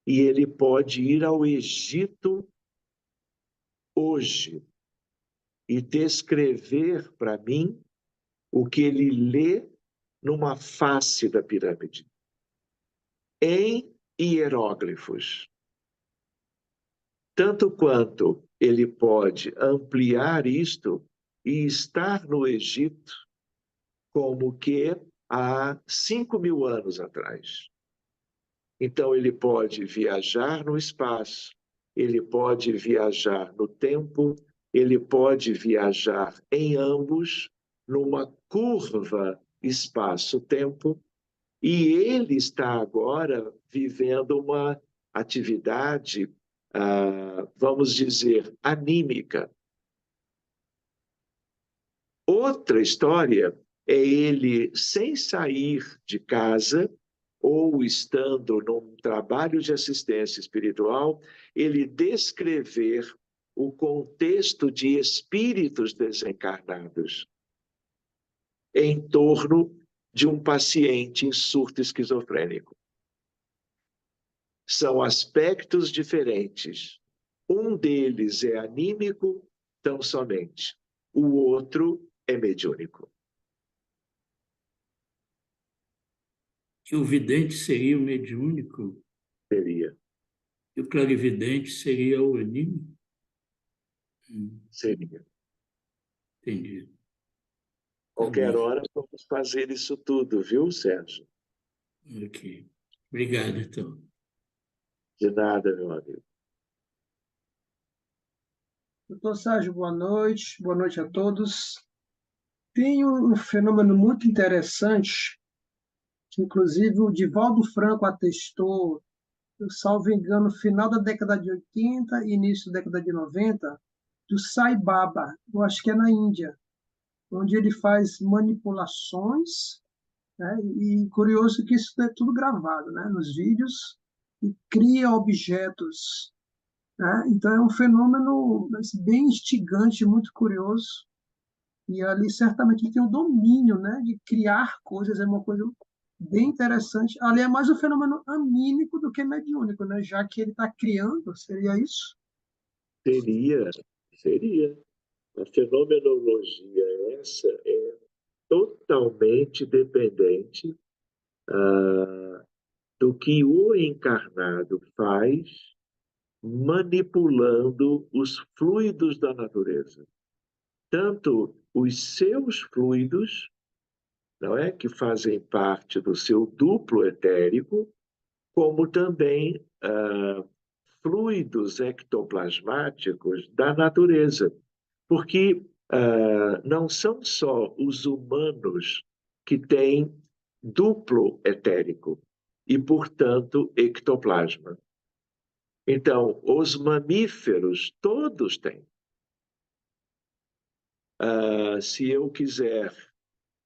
e ele pode ir ao Egito hoje e descrever para mim o que ele lê numa face da pirâmide, em hieróglifos. Tanto quanto ele pode ampliar isto e estar no Egito como que há 5.000 anos atrás. Então, ele pode viajar no espaço, ele pode viajar no tempo, ele pode viajar em ambos, numa curva espaço-tempo, e ele está agora vivendo uma atividade, vamos dizer, anímica. Outra história é ele, sem sair de casa, ou estando num trabalho de assistência espiritual, ele descrever o contexto de espíritos desencarnados em torno de um paciente em surto esquizofrênico. São aspectos diferentes. Um deles é anímico, tão somente. O outro é mediúnico. E o vidente seria o mediúnico Seria. e o clarividente seria o anímico? Seria. Entendi. Tá Qualquer bem. hora vamos fazer isso tudo, viu, Sérgio? Ok. Obrigado, então. De nada, meu amigo. Doutor Sérgio, boa noite a todos. Tem um fenômeno muito interessante, que inclusive o Divaldo Franco atestou, eu salvo engano, final da década de 80 e início da década de 90, do Sai Baba, eu acho que é na Índia, onde ele faz manipulações, né? E curioso que isso é tudo gravado, né, nos vídeos, e cria objetos, né? Então é um fenômeno assim, bem instigante, muito curioso. E ali certamente ele tem o domínio, né, de criar coisas, é uma coisa bem interessante. Ali é mais um fenômeno anímico do que mediúnico, né, já que ele está criando, seria isso? Seria, seria. A fenomenologia essa é totalmente dependente do que o encarnado faz manipulando os fluidos da natureza. Tanto os seus fluidos, não é, que fazem parte do seu duplo etérico, como também fluidos ectoplasmáticos da natureza. Porque não são só os humanos que têm duplo etérico e, portanto, ectoplasma. Então, os mamíferos todos têm. Se eu quiser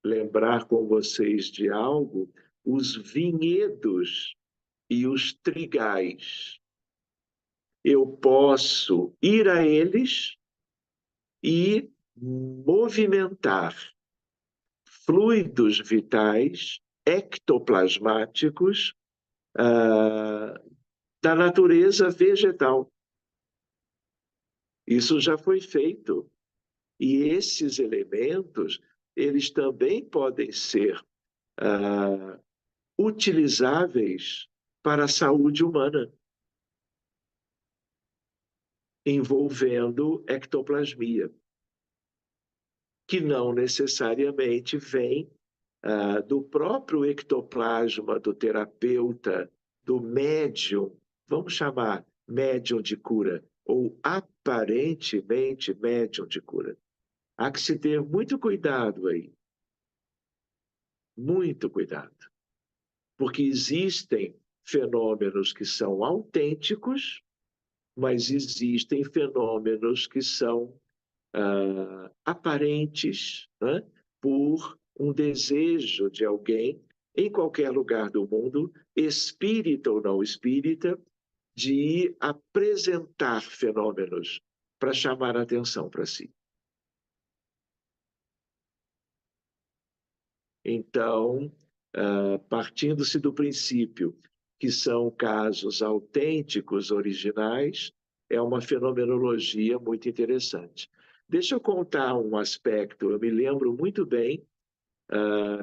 lembrar com vocês de algo, os vinhedos e os trigais. Eu posso ir a eles e movimentar fluidos vitais ectoplasmáticos da natureza vegetal. Isso já foi feito. E esses elementos, eles também podem ser utilizáveis para a saúde humana, envolvendo ectoplasmia, que não necessariamente vem do próprio ectoplasma do terapeuta, do médium, vamos chamar médium de cura, ou aparentemente médium de cura. Há que se ter muito cuidado aí. muito cuidado, porque existem fenômenos que são autênticos, mas existem fenômenos que são aparentes, né, por um desejo de alguém, em qualquer lugar do mundo, espírita ou não espírita, de apresentar fenômenos para chamar a atenção para si. Então, partindo-se do princípio que são casos autênticos, originais, é uma fenomenologia muito interessante. Deixa eu contar um aspecto, eu me lembro muito bem,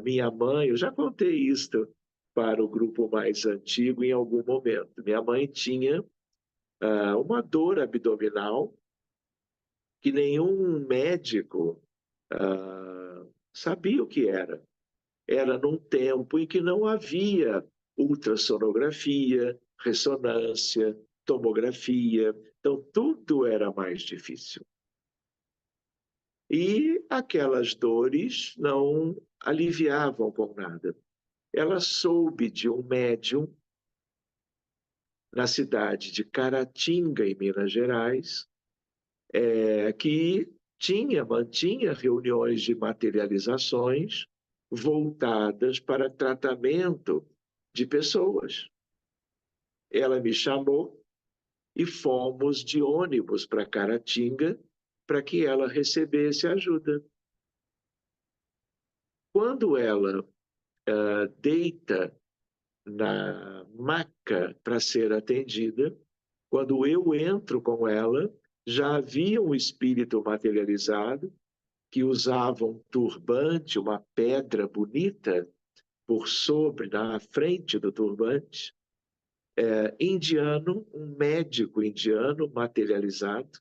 minha mãe, eu já contei isto para o grupo mais antigo em algum momento. Minha mãe tinha uma dor abdominal que nenhum médico sabia o que era. Era num tempo em que não havia ultrassonografia, ressonância, tomografia, então tudo era mais difícil. E aquelas dores não aliviavam com nada. Ela soube de um médium na cidade de Caratinga, em Minas Gerais, que mantinha reuniões de materializações voltadas para tratamento de pessoas. Ela me chamou e fomos de ônibus para Caratinga para que ela recebesse ajuda. Quando ela deita na maca para ser atendida, quando eu entro com ela, já havia um espírito materializado que usava um turbante, uma pedra bonita por sobre, na frente do turbante, indiano, um médico indiano materializado.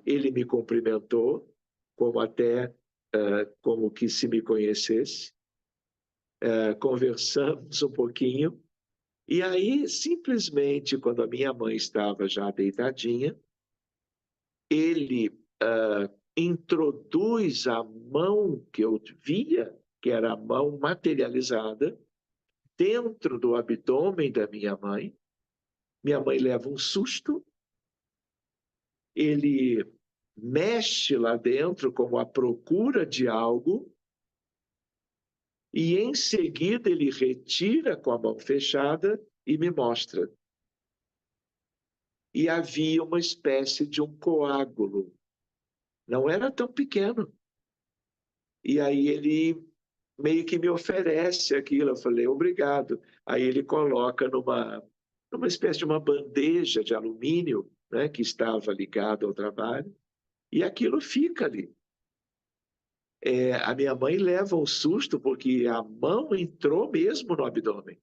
Ele me cumprimentou, como que se me conhecesse. Conversamos um pouquinho, e aí, simplesmente, quando a minha mãe estava já deitadinha, ele introduz a mão que eu via, que era a mão materializada, dentro do abdômen da minha mãe. Minha mãe leva um susto, ele mexe lá dentro como à procura de algo, e em seguida ele retira com a mão fechada e me mostra. E havia uma espécie de um coágulo, não era tão pequeno. E aí ele meio que me oferece aquilo, eu falei, obrigado. Aí ele coloca numa espécie de uma bandeja de alumínio, né, que estava ligado ao trabalho, e aquilo fica ali. A minha mãe leva um susto porque a mão entrou mesmo no abdômen.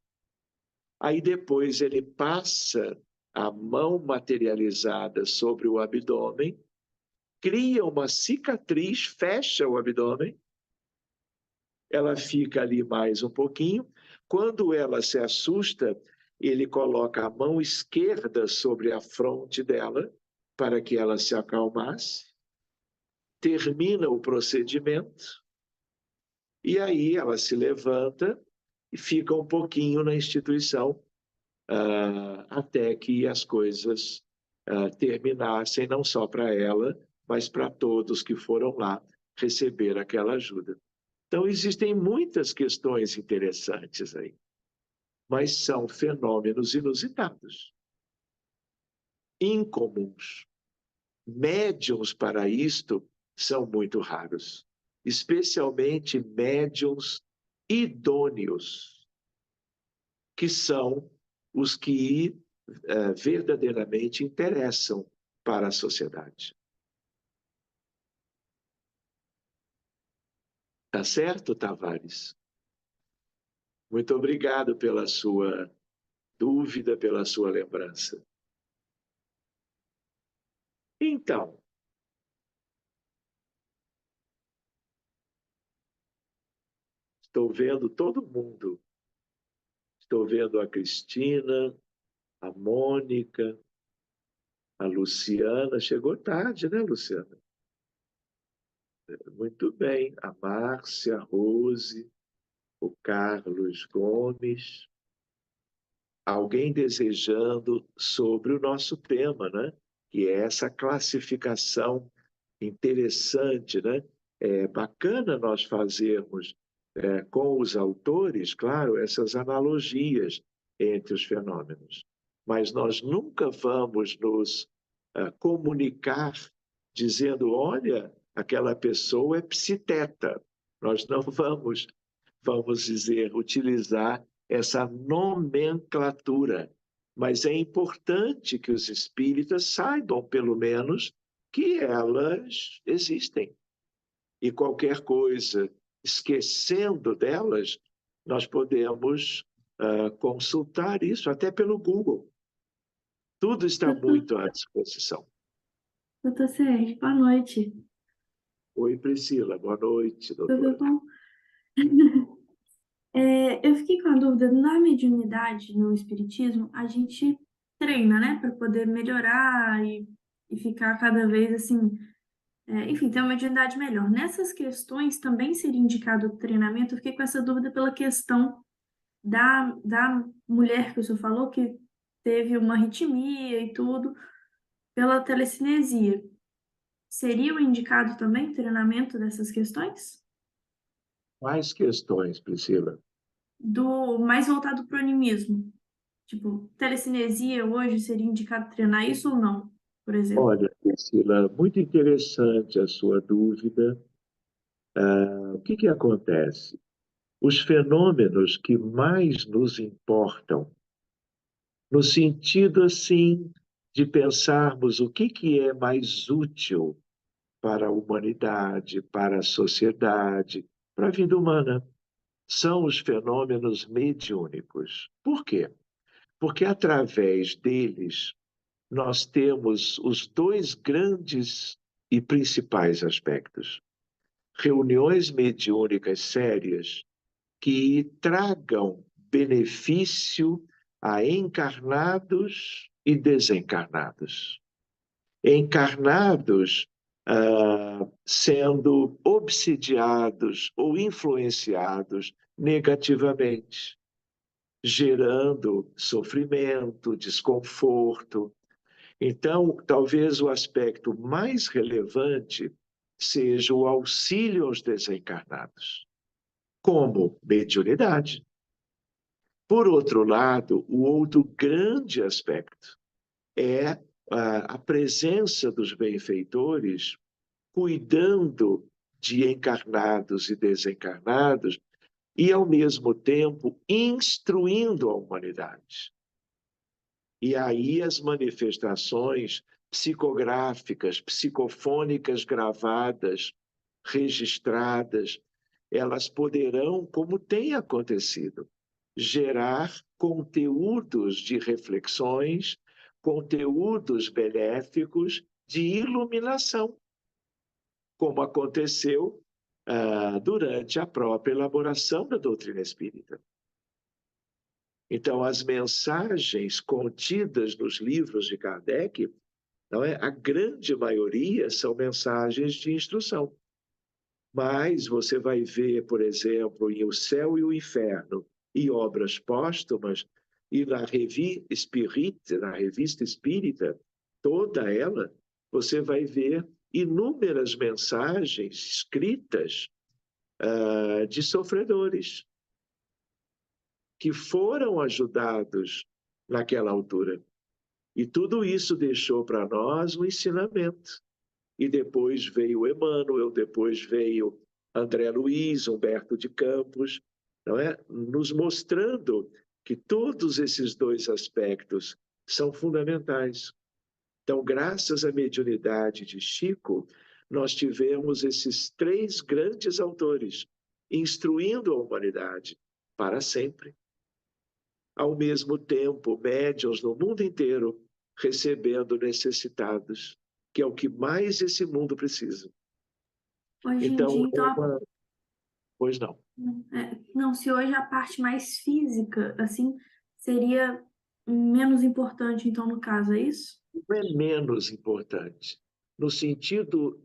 Aí depois ele passa a mão materializada sobre o abdômen, cria uma cicatriz, fecha o abdômen, ela fica ali mais um pouquinho. Quando ela se assusta, ele coloca a mão esquerda sobre a fronte dela para que ela se acalmasse, termina o procedimento, e aí ela se levanta e fica um pouquinho na instituição até que as coisas terminassem, não só para ela, mas para todos que foram lá receber aquela ajuda. Então, existem muitas questões interessantes aí, mas são fenômenos inusitados, incomuns. Médiuns para isto são muito raros, especialmente médiuns idôneos, que são os que verdadeiramente interessam para a sociedade. Tá certo, Tavares? Muito obrigado pela sua dúvida, pela sua lembrança. Então, estou vendo todo mundo. Estou vendo a Cristina, a Mônica, a Luciana. Chegou tarde, né, Luciana? Muito bem. A Márcia, a Rose, o Carlos Gomes. Alguém desejando sobre o nosso tema, né? Que é essa classificação interessante, né? É bacana nós fazermos com os autores, claro, essas analogias entre os fenômenos, mas nós nunca vamos nos comunicar dizendo, olha, aquela pessoa é psiteta. Nós não vamos dizer, utilizar essa nomenclatura, mas é importante que os espíritas saibam, pelo menos, que elas existem. E qualquer coisa, esquecendo delas, nós podemos consultar isso até pelo Google. Tudo está muito à disposição. Doutor Sérgio, boa noite. Oi, Priscila. Boa noite, Tudo doutora. bom? Eu fiquei com a dúvida, na mediunidade, no espiritismo, a gente treina, né, para poder melhorar e ficar cada vez assim, enfim, ter uma mediunidade melhor. Nessas questões também seria indicado o treinamento? Eu fiquei com essa dúvida pela questão da mulher que o senhor falou, que teve uma arritmia e tudo, pela telecinesia. Seria o indicado também o treinamento dessas questões? Quais questões, Priscila? Mais voltado para o animismo. Tipo, telecinesia hoje seria indicado treinar isso ou não, por exemplo? Olha, Priscila, muito interessante a sua dúvida. O que acontece? Os fenômenos que mais nos importam, no sentido, assim, de pensarmos o que é mais útil para a humanidade, para a sociedade, para a vida humana, são os fenômenos mediúnicos. Por quê? Porque através deles nós temos os dois grandes e principais aspectos. Reuniões mediúnicas sérias que tragam benefício a encarnados e desencarnados. Encarnados sendo obsidiados ou influenciados negativamente, gerando sofrimento, desconforto. Então, talvez o aspecto mais relevante seja o auxílio aos desencarnados, como mediunidade. Por outro lado, o outro grande aspecto é a presença dos benfeitores cuidando de encarnados e desencarnados e, ao mesmo tempo, instruindo a humanidade. E aí as manifestações psicográficas, psicofônicas gravadas, registradas, elas poderão, como tem acontecido, gerar conteúdos de reflexões, conteúdos benéficos de iluminação, como aconteceu durante a própria elaboração da doutrina espírita. Então, as mensagens contidas nos livros de Kardec, não é? A grande maioria são mensagens de instrução. Mas você vai ver, por exemplo, em O Céu e o Inferno e Obras Póstumas, e na Revista Espírita, toda ela, você vai ver inúmeras mensagens escritas de sofredores que foram ajudados naquela altura. E tudo isso deixou para nós um ensinamento. E depois veio Emmanuel, depois veio André Luiz, Humberto de Campos, não é? Nos mostrando que todos esses dois aspectos são fundamentais. Então, graças à mediunidade de Chico, nós tivemos esses três grandes autores instruindo a humanidade para sempre. Ao mesmo tempo, médiuns no mundo inteiro recebendo necessitados, que é o que mais esse mundo precisa. Hoje em dia, Então, então, pois não. não, se hoje a parte mais física, assim, seria menos importante, então, no caso, é isso? Não é menos importante, no sentido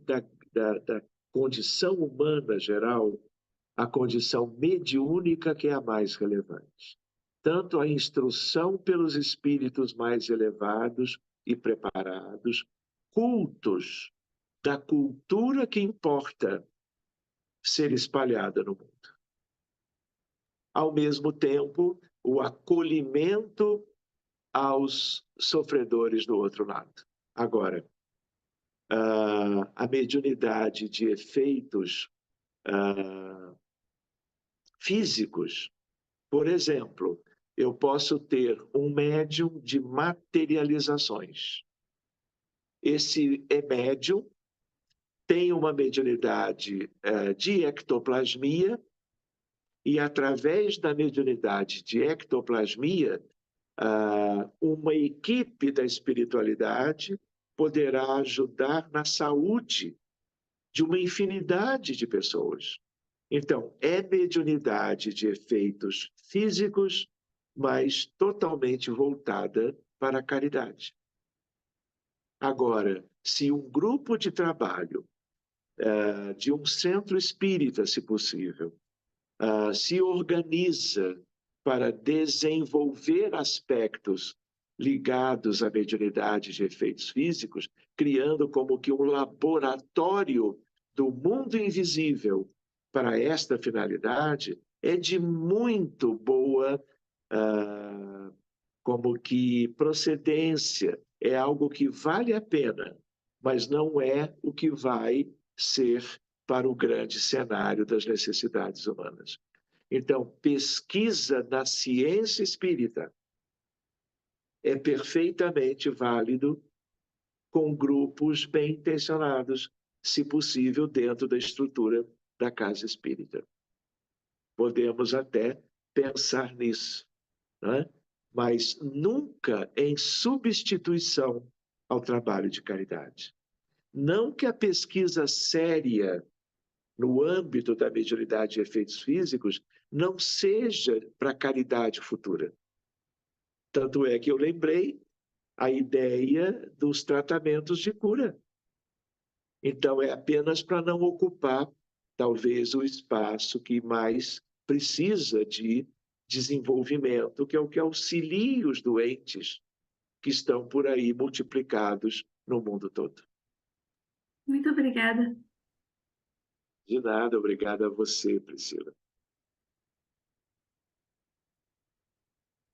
condição humana geral, a condição mediúnica que é a mais relevante. Tanto a instrução pelos espíritos mais elevados e preparados, cultos da cultura que importa ser espalhada no mundo. Ao mesmo tempo, o acolhimento aos sofredores do outro lado. Agora, a mediunidade de efeitos físicos, por exemplo, eu posso ter um médium de materializações. Esse médium tem uma mediunidade de ectoplasmia e, através da mediunidade de ectoplasmia, uma equipe da espiritualidade poderá ajudar na saúde de uma infinidade de pessoas. Então, é mediunidade de efeitos físicos, mas totalmente voltada para a caridade. Agora, se um grupo de trabalho de um centro espírita, se possível, se organiza para desenvolver aspectos ligados à mediunidade de efeitos físicos, criando como que um laboratório do mundo invisível para esta finalidade, é de muito boa como que procedência, é algo que vale a pena, mas não é o que vai ser para o grande cenário das necessidades humanas. Então, pesquisa na ciência espírita é perfeitamente válido com grupos bem intencionados, se possível, dentro da estrutura da casa espírita. Podemos até pensar nisso, né? Mas nunca em substituição ao trabalho de caridade. Não que a pesquisa séria no âmbito da mediunidade de efeitos físicos não seja para a caridade futura. Tanto é que eu lembrei a ideia dos tratamentos de cura. Então, é apenas para não ocupar, talvez, o espaço que mais precisa de desenvolvimento, que é o que auxilia os doentes que estão por aí multiplicados no mundo todo. Muito obrigada. De nada, obrigado a você, Priscila.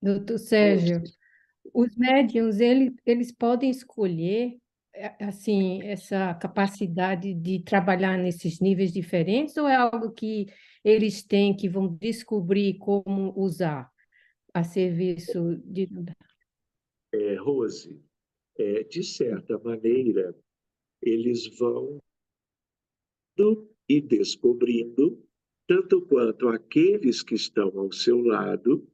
Doutor Sérgio, os médiums, eles podem escolher assim, essa capacidade de trabalhar nesses níveis diferentes, ou é algo que eles têm, que vão descobrir como usar a serviço de... Rose, de certa maneira, eles vão e descobrindo, tanto quanto aqueles que estão ao seu lado,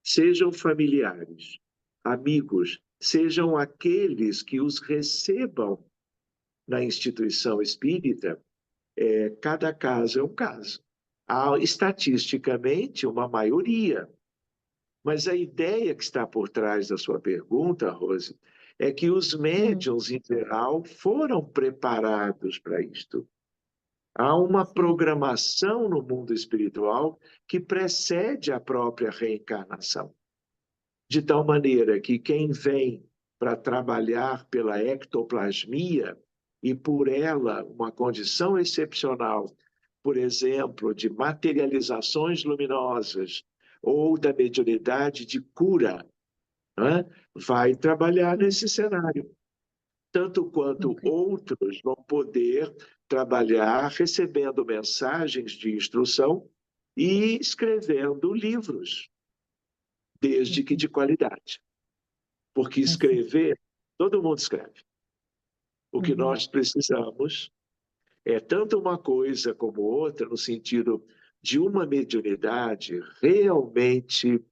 sejam familiares, amigos, sejam aqueles que os recebam na instituição espírita, cada caso é um caso. Há, estatisticamente, uma maioria. Mas a ideia que está por trás da sua pergunta, Rose, é que os médiuns, em geral, foram preparados para isto. Há uma programação no mundo espiritual que precede a própria reencarnação. De tal maneira que quem vem para trabalhar pela ectoplasmia e por ela uma condição excepcional, por exemplo, de materializações luminosas ou da mediunidade de cura, né, vai trabalhar nesse cenário. Tanto quanto outros vão poder trabalhar recebendo mensagens de instrução e escrevendo livros, desde que de qualidade. Porque escrever, todo mundo escreve. O que nós precisamos é tanto uma coisa como outra, no sentido de uma mediunidade realmente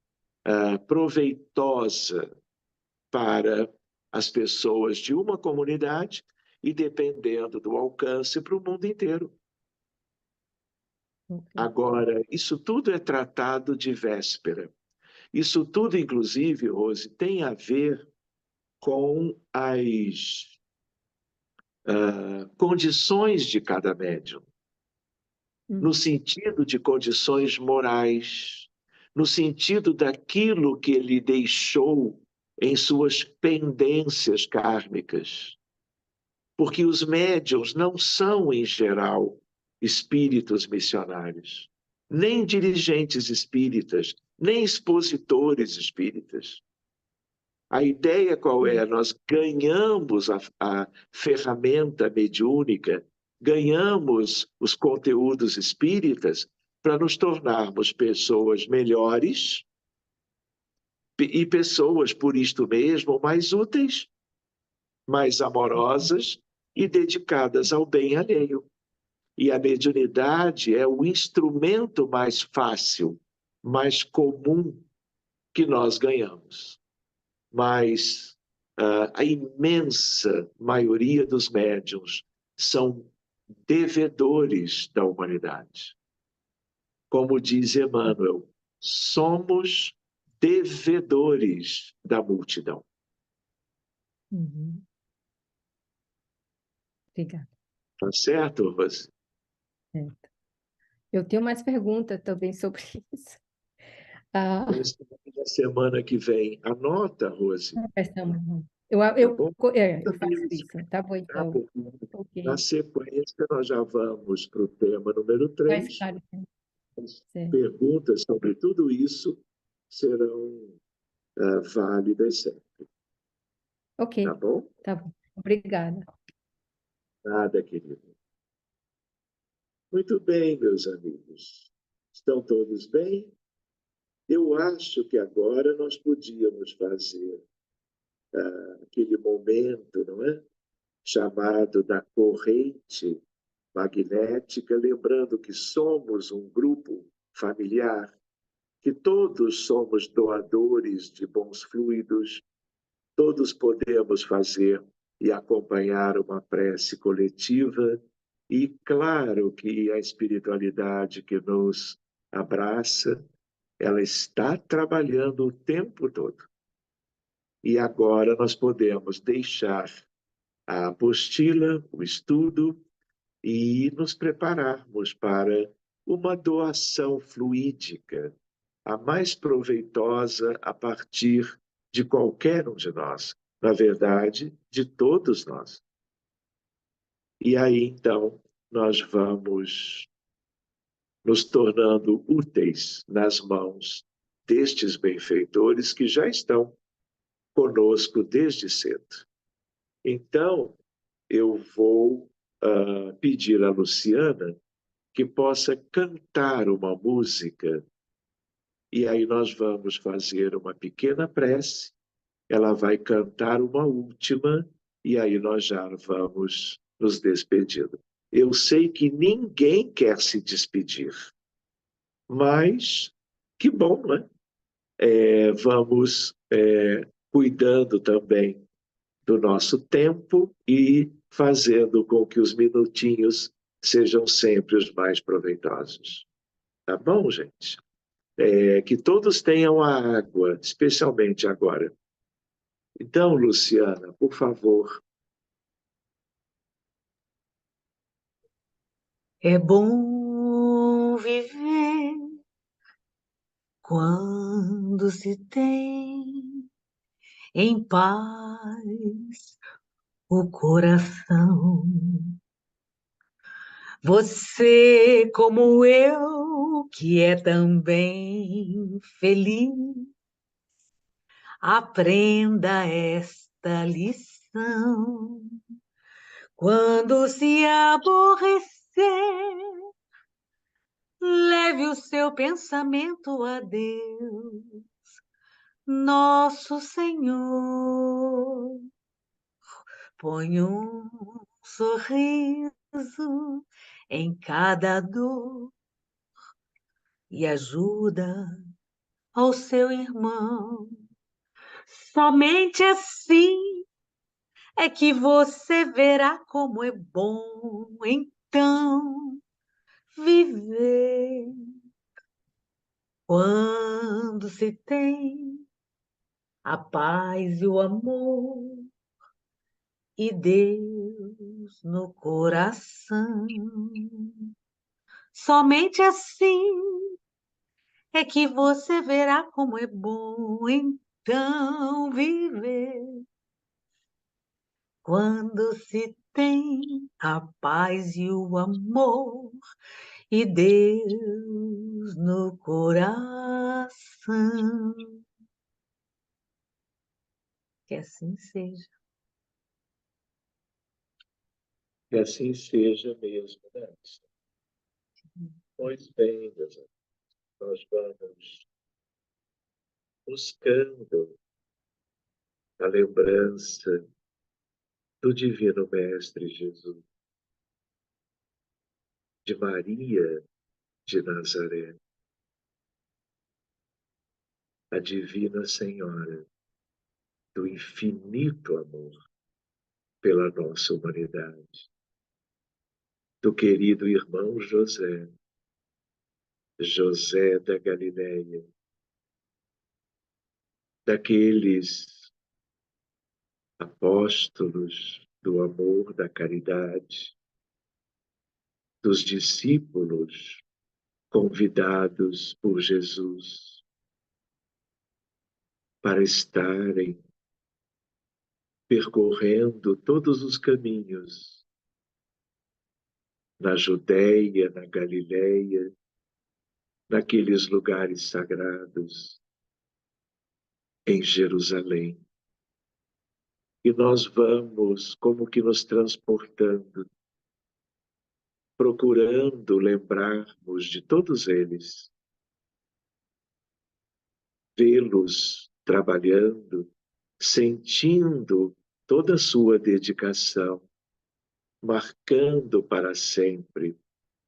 proveitosa para as pessoas de uma comunidade e, dependendo do alcance, para o mundo inteiro. Agora, isso tudo é tratado de véspera. Isso tudo, inclusive, Rose, tem a ver com condições de cada médium, no Hum. sentido de condições morais, no sentido daquilo que ele deixou em suas pendências kármicas. Porque os médiuns não são, em geral, espíritos missionários, nem dirigentes espíritas, nem expositores espíritas. A ideia qual é? Nós ganhamos a ferramenta mediúnica, ganhamos os conteúdos espíritas para nos tornarmos pessoas melhores e pessoas, por isto mesmo, mais úteis, mais amorosas e dedicadas ao bem alheio. E a mediunidade é o instrumento mais fácil, mais comum que nós ganhamos. Mas a imensa maioria dos médiuns são devedores da humanidade. Como diz Emmanuel, somos devedores da multidão. Uhum. Obrigada. Tá certo, Rose? Certo. Eu tenho mais perguntas também sobre isso. Ah, Na semana que vem, anota, Rose, eu, tá eu, bom? eu faço isso. Tá bom, Tá então. bom. Na Ok. sequência, nós já vamos para o tema número Vai 3. esclarecendo. As Certo. perguntas sobre tudo isso serão válidas sempre, Ok, tá bom? tá bom. Obrigada. Nada, querido. Muito bem, meus amigos. Estão todos bem? Eu acho que agora nós podíamos fazer aquele momento, não é? Chamado da corrente magnética, lembrando que somos um grupo familiar, que todos somos doadores de bons fluidos, todos podemos fazer e acompanhar uma prece coletiva, e claro que a espiritualidade que nos abraça, ela está trabalhando o tempo todo. E agora nós podemos deixar a apostila, o estudo, e nos prepararmos para uma doação fluídica, a mais proveitosa a partir de qualquer um de nós, na verdade, de todos nós. E aí, então, nós vamos nos tornando úteis nas mãos destes benfeitores que já estão conosco desde cedo. Então, eu vou pedir a Luciana que possa cantar uma música, e aí nós vamos fazer uma pequena prece, ela vai cantar uma última, e aí nós já vamos nos despedindo. Eu sei que ninguém quer se despedir, mas que bom, né? Vamos cuidando também do nosso tempo e fazendo com que os minutinhos sejam sempre os mais proveitosos. Tá bom, gente? Que todos tenham a água, especialmente agora. Então, Luciana, por favor. É bom viver quando se tem em paz o coração. Você, como eu, que é também feliz, aprenda esta lição. Quando se aborrecer, leve o seu pensamento a Deus, nosso Senhor. Põe um sorriso em cada dor e ajuda ao seu irmão. Somente assim é que você verá como é bom, então, viver. Quando se tem a paz e o amor, e Deus Deus no coração. Somente assim é que você verá como é bom então viver. Quando se tem a paz e o amor e Deus no coração. Que assim seja. Que assim seja mesmo, né? Pois bem, meus amigos, nós vamos buscando a lembrança do Divino Mestre Jesus, de Maria de Nazaré, a Divina Senhora do infinito amor pela nossa humanidade, do querido irmão José, José da Galileia, daqueles apóstolos do amor, da caridade, dos discípulos convidados por Jesus para estarem percorrendo todos os caminhos na Judéia, na Galileia, naqueles lugares sagrados, em Jerusalém. E nós vamos como que nos transportando, procurando lembrarmos de todos eles, vê-los trabalhando, sentindo toda a sua dedicação, marcando para sempre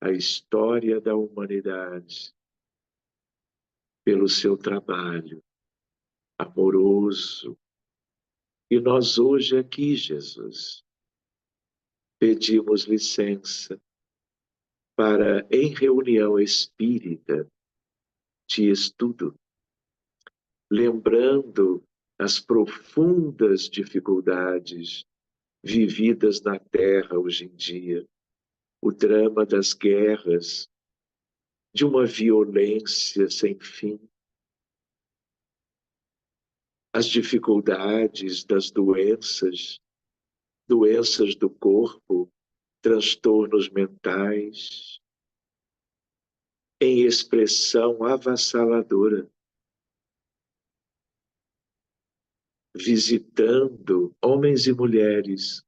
a história da humanidade pelo seu trabalho amoroso. E nós hoje aqui, Jesus, pedimos licença para, em reunião espírita de estudo, lembrando as profundas dificuldades vividas na Terra hoje em dia, o drama das guerras, de uma violência sem fim, as dificuldades das doenças, doenças do corpo, transtornos mentais, em expressão avassaladora, visitando homens e mulheres,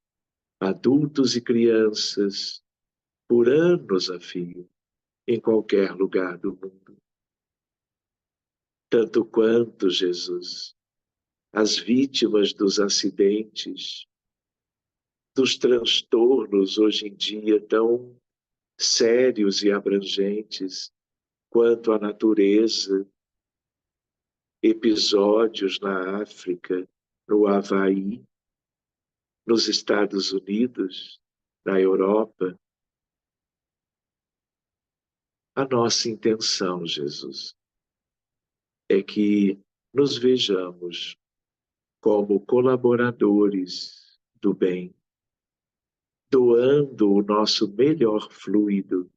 adultos e crianças, por anos a fio, em qualquer lugar do mundo. Tanto quanto, Jesus, as vítimas dos acidentes, dos transtornos hoje em dia tão sérios e abrangentes, quanto a natureza, episódios na África, no Havaí, nos Estados Unidos, na Europa. A nossa intenção, Jesus, é que nos vejamos como colaboradores do bem, doando o nosso melhor fluido,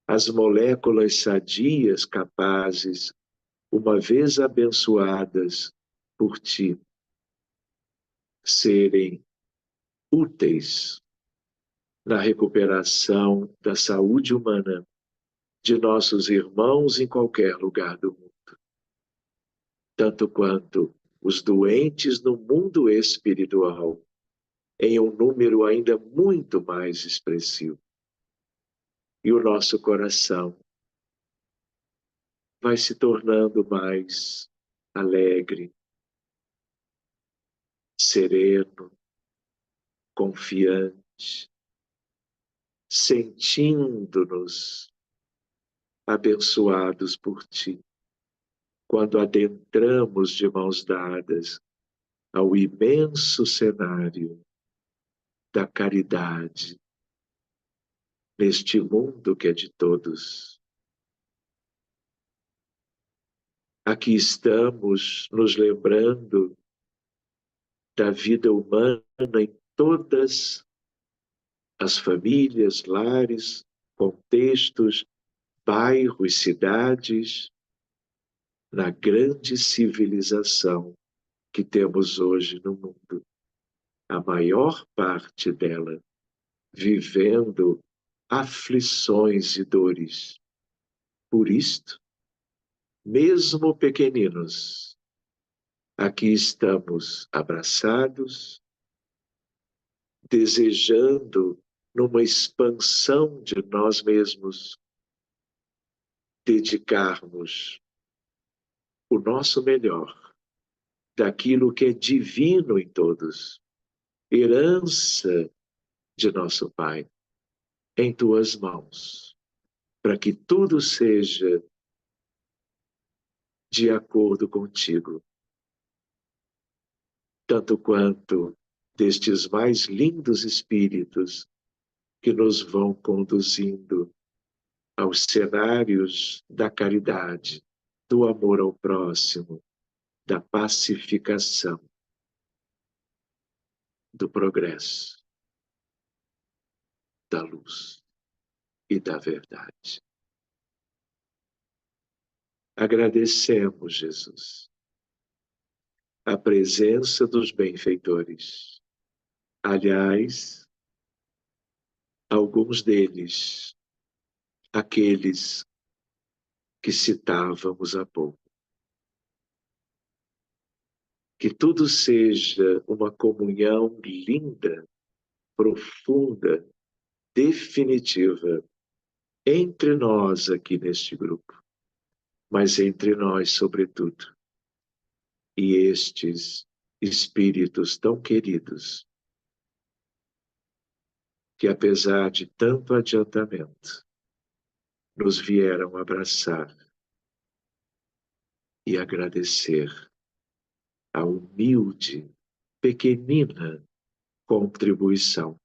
as moléculas sadias capazes, uma vez abençoadas por Ti, serem úteis na recuperação da saúde humana de nossos irmãos em qualquer lugar do mundo, tanto quanto os doentes no mundo espiritual, em um número ainda muito mais expressivo. E o nosso coração vai se tornando mais alegre, sereno, confiante, sentindo-nos abençoados por Ti, quando adentramos de mãos dadas ao imenso cenário da caridade neste mundo que é de todos. Aqui estamos nos lembrando da vida humana em todas as famílias, lares, contextos, bairros, cidades, na grande civilização que temos hoje no mundo. A maior parte dela vivendo aflições e dores. Por isto, mesmo pequeninos, aqui estamos abraçados, desejando, numa expansão de nós mesmos, dedicarmos o nosso melhor daquilo que é divino em todos, herança de nosso Pai, em tuas mãos, para que tudo seja de acordo contigo, tanto quanto destes mais lindos espíritos que nos vão conduzindo aos cenários da caridade, do amor ao próximo, da pacificação, do progresso, da luz e da verdade. Agradecemos, Jesus, a presença dos benfeitores. Aliás, alguns deles, aqueles que citávamos há pouco. Que tudo seja uma comunhão linda, profunda, definitiva, entre nós aqui neste grupo, mas entre nós, sobretudo, e estes espíritos tão queridos, que apesar de tanto adiantamento, nos vieram abraçar e agradecer a humilde, pequenina contribuição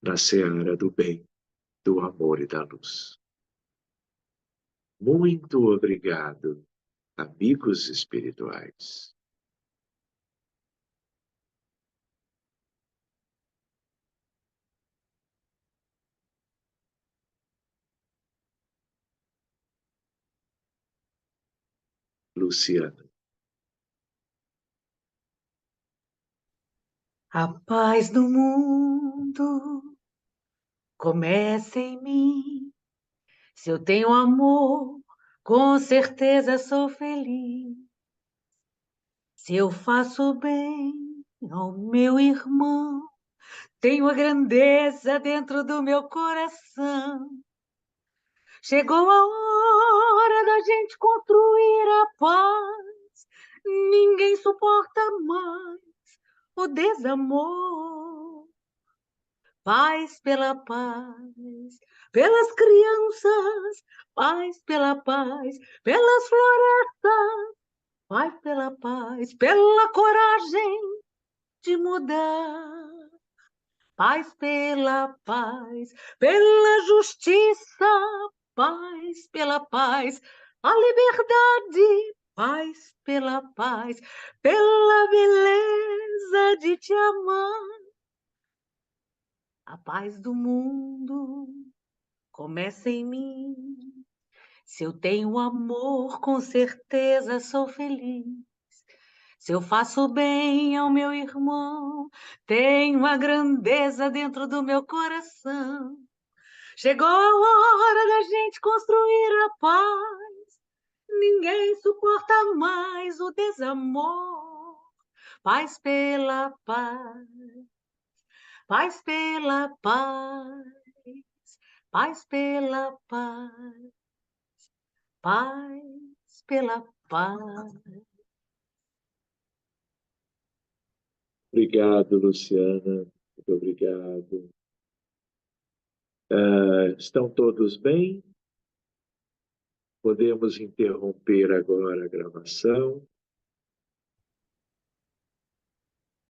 na seara do bem, do amor e da luz. Muito obrigado, amigos espirituais. Luciana. A paz do mundo começa em mim. Se eu tenho amor, com certeza sou feliz. Se eu faço bem ao meu irmão, tenho a grandeza dentro do meu coração. Chegou a hora da gente construir a paz. Ninguém suporta mais o desamor. Paz pela paz, pelas crianças, paz pela paz, pelas florestas, paz, pela coragem de mudar. Paz pela paz, pela justiça, paz pela paz, a liberdade, paz pela paz, pela beleza de te amar. A paz do mundo começa em mim. Se eu tenho amor, com certeza sou feliz. Se eu faço bem ao meu irmão, tenho a grandeza dentro do meu coração. Chegou a hora da gente construir a paz. Ninguém suporta mais o desamor. Paz pela paz, paz pela paz, paz pela paz, paz pela paz. Obrigado, Luciana. Muito obrigado. Estão todos bem? Podemos interromper agora a gravação.